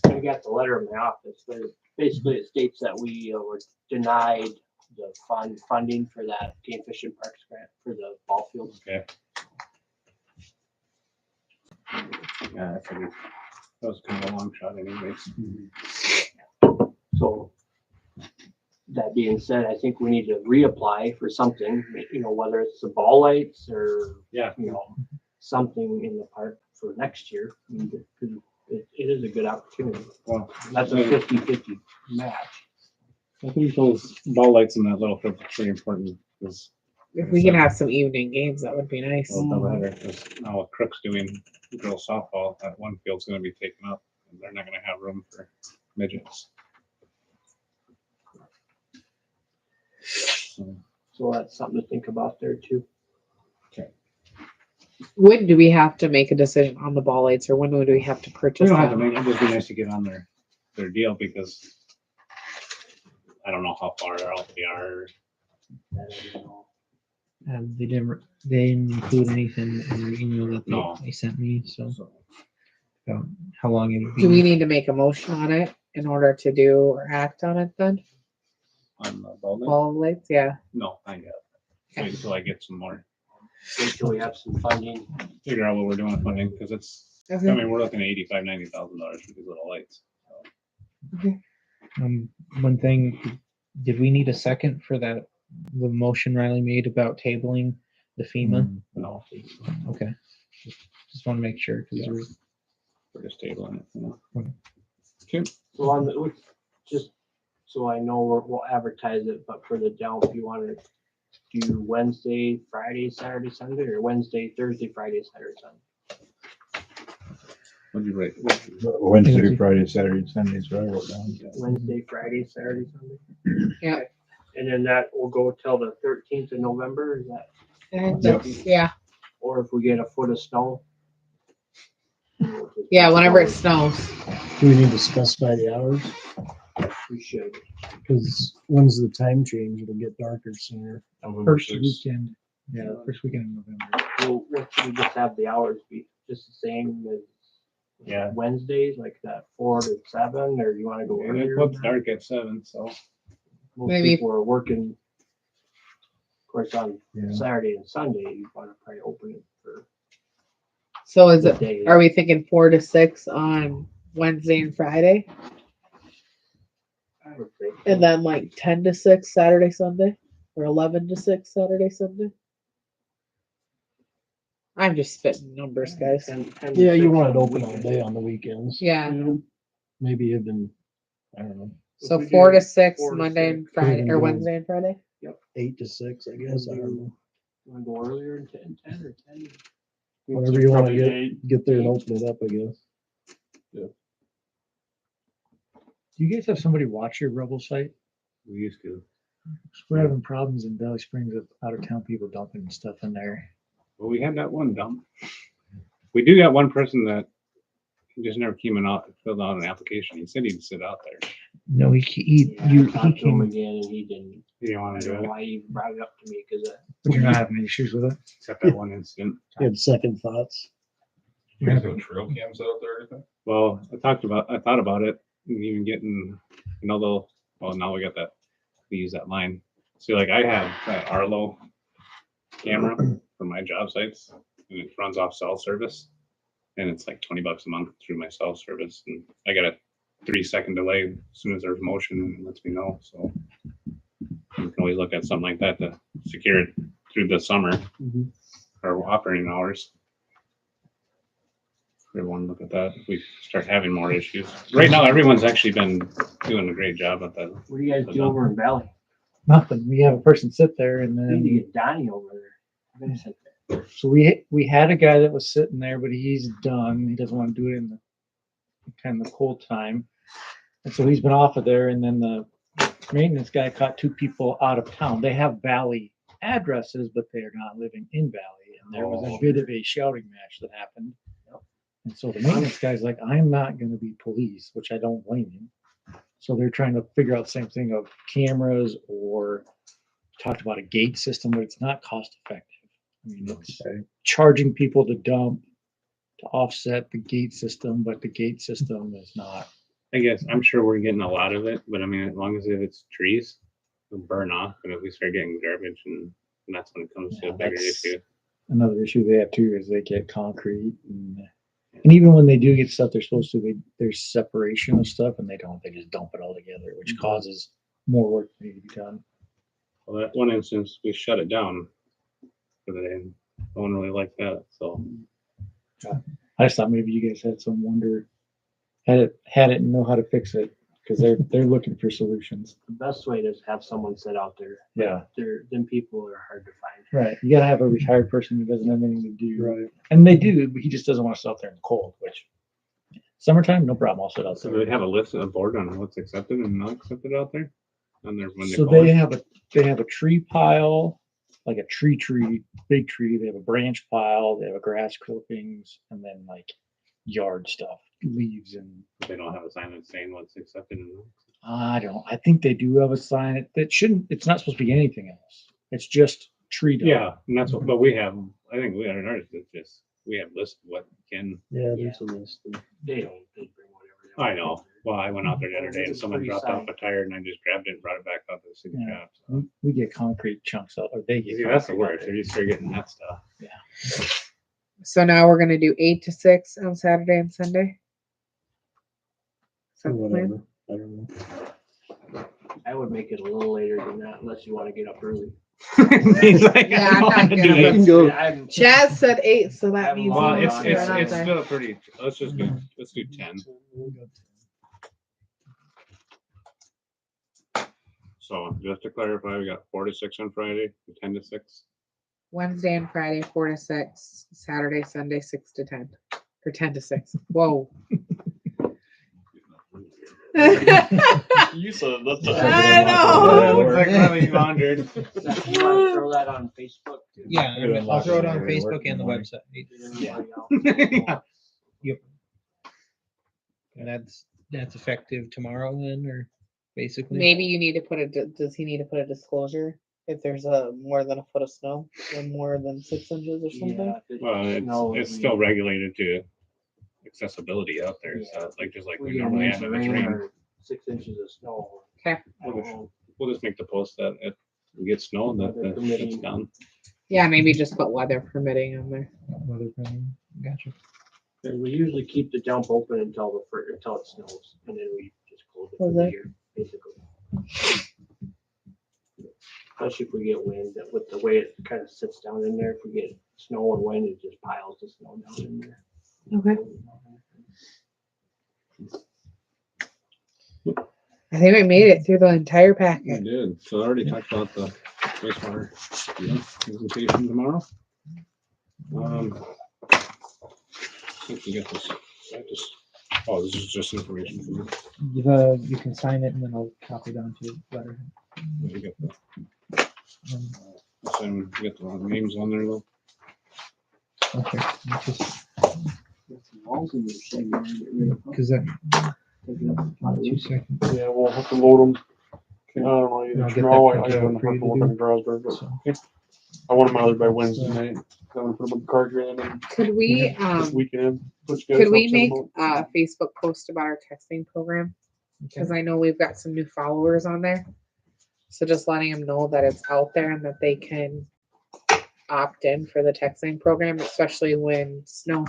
I got the letter in my office, but basically it states that we were denied the funding for that Game Fish and Parks grant for the ball fields. Okay. Yeah, I figured that was kind of a long shot anyways. So that being said, I think we need to reapply for something, whether it's the ball lights or, Yeah. something in the park for next year. Because it is a good opportunity. Well, That's a 50-50 match. I think those ball lights in that little field are pretty important because If we can have some evening games, that would be nice. now with Crooks doing girls softball, that one field's gonna be taken up and they're not gonna have room for midgets. So that's something to think about there too. When do we have to make a decision on the ball lights, or when would we have to We purchase don't have to them? make, it'd just be nice to get on their deal because I don't know how far out they are. They didn't include anything in their email that No. they sent me, so. How long it would be. Do we need to make a motion on it in order to do or act on it then? On the ball light? Ball lights, yeah. No, not yet. Wait until I get some more, Wait till we have some funding. figure out what we're doing with funding, because it's, Okay. we're looking at $90,000 for these little lights. So. One thing, did we need a second for that, the motion Riley made about tabling the FEMA? No, Okay. Just want to make sure, because we're just tabling it. So on the, just so I know, we'll advertise it, but for the Delp, you want to do Wednesday, Friday, Saturday, Sunday, or Wednesday, Thursday, Friday, Saturday, Sunday? What'd you write? Wednesday, Friday, Saturday, Sunday, so I wrote down. Wednesday, Friday, Saturday, Sunday? Yeah. And then that will go till the 13th of November, is that? I think that's, yeah, Or if we get a foot of snow? yeah, whenever it snows. Do we need to specify the hours? We should. Because when's the time change? It'll get darker sooner. November first 6th. weekend, first weekend in November. Well, what should we just have the hours be? Just the same as Yeah. Wednesdays, like that 4 to 7, or you want to go And earlier? it puts dark at 7, so. Most Maybe- people are working. Of course, on Yeah. Saturday and Sunday, you want to probably open it for So is What it, day is are we thinking 4 to 6 on Wednesday and Friday? I would think. And then like 10 to 6 Saturday, Sunday? Or 11 to 6 Saturday, Sunday? I'm just spitting numbers, guys. 10 Yeah, you 6 want it on open all weekends. day on the weekends. Yeah. Maybe even, I don't know, So If we 4 do to 6 4 to Monday 6, and Friday, even or do- Wednesday and Friday? 8 to 6, I guess. I don't know. Want to go earlier in 10 or 10? Whatever you want to Probably get there and open it up, I guess. Do you guys have somebody watch your Rebel site? We used to. We're having problems in Valley Springs with out of town people dumping stuff in there. Well, we had that one dump. We do got one person that just never came in out, filled out an application. He said he'd sit out there. No, he Yeah, you I talked he to him came, again and he didn't. He didn't I want to don't do know it, why he brought it up to me because but you're not having any issues with it. except that one incident. You had second thoughts. You guys have trail cams out there or anything? Well, I thought about it, and even getting, well, now we got that, we use that line. See, like I have that Arlo camera for my job sites, and it runs off cell service. And it's like $20 a month through my cell service, and I got a 3-second delay as soon as there's motion, and it lets me know, so. You can always look at something like that to secure it through the summer, or operating hours. Everyone look at that, if we start having more issues. Right now, everyone's actually been doing a great job at that. what do you guys do over in Valley? Nothing. We have a person sit there and You need to then get Donnie over there. I'm gonna sit there. so we had a guy that was sitting there, but he's done. He doesn't want to do it in the kind of the cold time. And so he's been off of there, and then the maintenance guy caught 2 people out of town. They have Valley addresses, but they are not living in Valley. And there was a bit of a shouting match that happened. And so the maintenance guy's like, I'm not going to be police, which I don't blame him. So they're trying to figure out the same thing of cameras or talked about a gate system, but it's not cost effective. I mean, it's charging people to dump to offset the gate system, but the gate system is not. I guess, I'm sure we're getting a lot of it, but I mean, as long as if it's trees, it'll burn off, and if we start getting garbage, and that's when it comes to a bigger That's issue. another issue they have too is they get concrete and even when they do get stuff they're supposed to, there's separation of stuff and they don't. They just dump it all together, which causes more work to need to be done. Well, that one instance, we shut it down for the day, and no one really liked that, so. I just thought maybe you guys had some wonder, had it and know how to fix it because they're looking for solutions. The best way is have someone sit out there. Yeah. Them people are hard to find. Right. You gotta have a retired person who doesn't have anything to do. Right. And they do, but he just doesn't want to sit out there in the cold, which summertime, no problem. I'll sit out So there. they have a list, a board on what's accepted and not accepted out there? On there when they So call they it? have a tree pile, like a tree, big tree. They have a branch pile, they have a grass clippings, and then like yard stuff, leaves and They don't have a sign that's saying what's accepted and not. I think they do have a sign. It's not supposed to be anything else. It's just tree dump. Yeah, and that's what, but we have, I think we have an artist that just, we have listed what can. Yeah, there's a list. They bring whatever. I know. Well, I went out there the other day and It's someone pretty dropped off signed. a tire and I just grabbed it and brought it back out to the city Yeah. shop. So. We get concrete chunks out, or they get. See, that's the concrete out worst. there. You start getting that stuff. So now we're gonna do 8 to 6 on Saturday and Sunday. Is that Or the plan? whatever. I don't know. I would make it a little later than that unless you want to get up early. He's like, Yeah, I I'm don't not want to do getting it. up. You can go. I'm, Chaz said 8, so that Have means. them Well, on. we'll it's run out it's there. still pretty. Let's just go. Let's do 10. So just to clarify, we got 4 to 6 on Friday, and 10 to 6. Wednesday and Friday, 4 to 6. Saturday, Sunday, 6 to 10. Or 10 to 6. Whoa. You said that's I know. Yeah, it looks like really laundered. you want to throw that on Facebook? too? Yeah, You're I'll throw it on unlocking your Facebook work and the in the website. Get everybody out. Yep. And that's effective tomorrow then, or basically? Maybe you need to put does he need to put a disclosure if there's more than a foot of snow or more than 6 inches or something? Yeah, if it Well, snows, it's we- still regulated to accessibility out there. Yeah. So like just like we we get an normally inch have of if it's rain rain. or 6 inches of snow. Okay. I don't know. We'll just make the post that if we get snow that Weather it's permitting. done. Yeah, maybe just put weather permitting on there. Weather permitting. Gotcha. And we usually keep the dump open until until it snows, and then we just close it for Close the it. year, basically. Especially if we get wind, that with the way it kind of sits down in there, if we get snow and wind, it just piles the snow down in there. Okay. I think we made it through the entire I packet. did. So I already talked about the wastewater presentation tomorrow. I think you got this. This is just information for me. You can sign it and then I'll copy it onto your letterhead. You got you got the wrong names on there though. Okay. Walls in your shed, you wanna get rid of them. Because that Take it up to the 2 seconds. Yeah, we'll have to load them. I don't know, I'll either get that tomorrow, I printed out haven't for have you to to look do. in the Strasburg, but So, I want them out of there by Wednesday night. I'm gonna put them in the car here and then Could we, this weekend. Put you guys could we up, send make them a Facebook post about our texting program? okay. Because I know we've got some new followers on there. So just letting them know that it's out there and that they can opt in for the texting program, especially when snow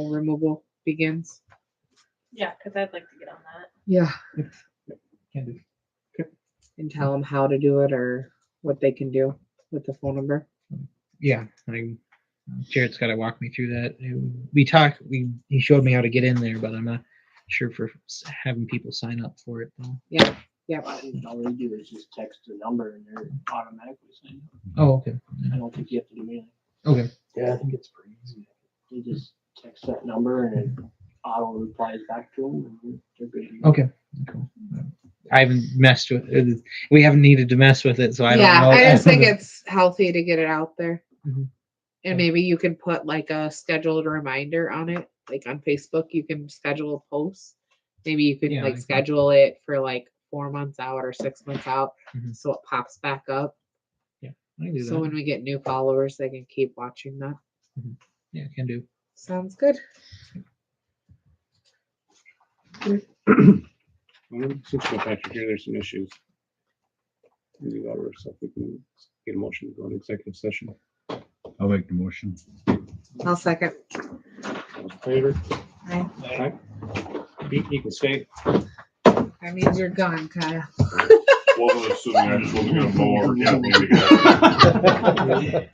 removal begins. Yeah, because I'd like to get on that. Yeah. Can do. And tell them how to do it or what they can do with the phone number. Yeah. Jarrett's got to walk me through that. He showed me how to get in there, but I'm not sure for having people sign up for it though. Yeah. Yeah. All they do is just text the number and they're automatically signed up. Oh, okay. I don't think you have to do anything. Okay. Yeah, I think it's pretty easy. You just text that number and it auto replies back to them and they're good. to go. Okay. Cool. I haven't messed with it. We haven't needed to mess with it, so I Yeah, don't know. I just think it's healthy to get it out there. Mhm. And maybe you can put like a scheduled reminder on it. Like on Facebook, you can schedule a post. Maybe you could Yeah, I like can- schedule it for like 4 months out or 6 months out. Mhm. So it pops back up. I can do So that. when we get new followers, they can keep watching that. Yeah, can do. Sounds good. Since you got Patrick here, there's some issues. We do that stuff. We can get a motion to go into executive session. I'll make the motion. I'll second. All those in favor? Aye. Aye. You can stay. That means you're gone, Kyle. Wasn't assuming I just wasn't gonna mow over Kathleen again.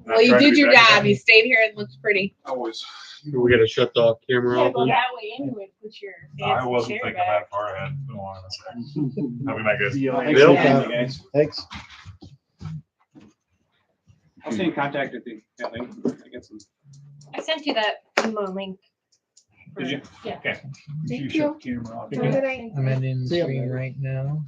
Well, you did your job. You stayed here and looked pretty. Always. We gotta shut the camera Yeah, off. go then. that way anyway, put your I fancy wasn't chair thinking back. that far ahead. Don't want to say. Have a night, guys. Thanks Yep. for coming, guys. Thanks. I'll stay in contact with you, Kathleen. I get some. I sent you that email link. Did you? Yeah. Okay. Thank shut you. the camera off. Have a good night. I'm ending the See ya, screen Mary. right now.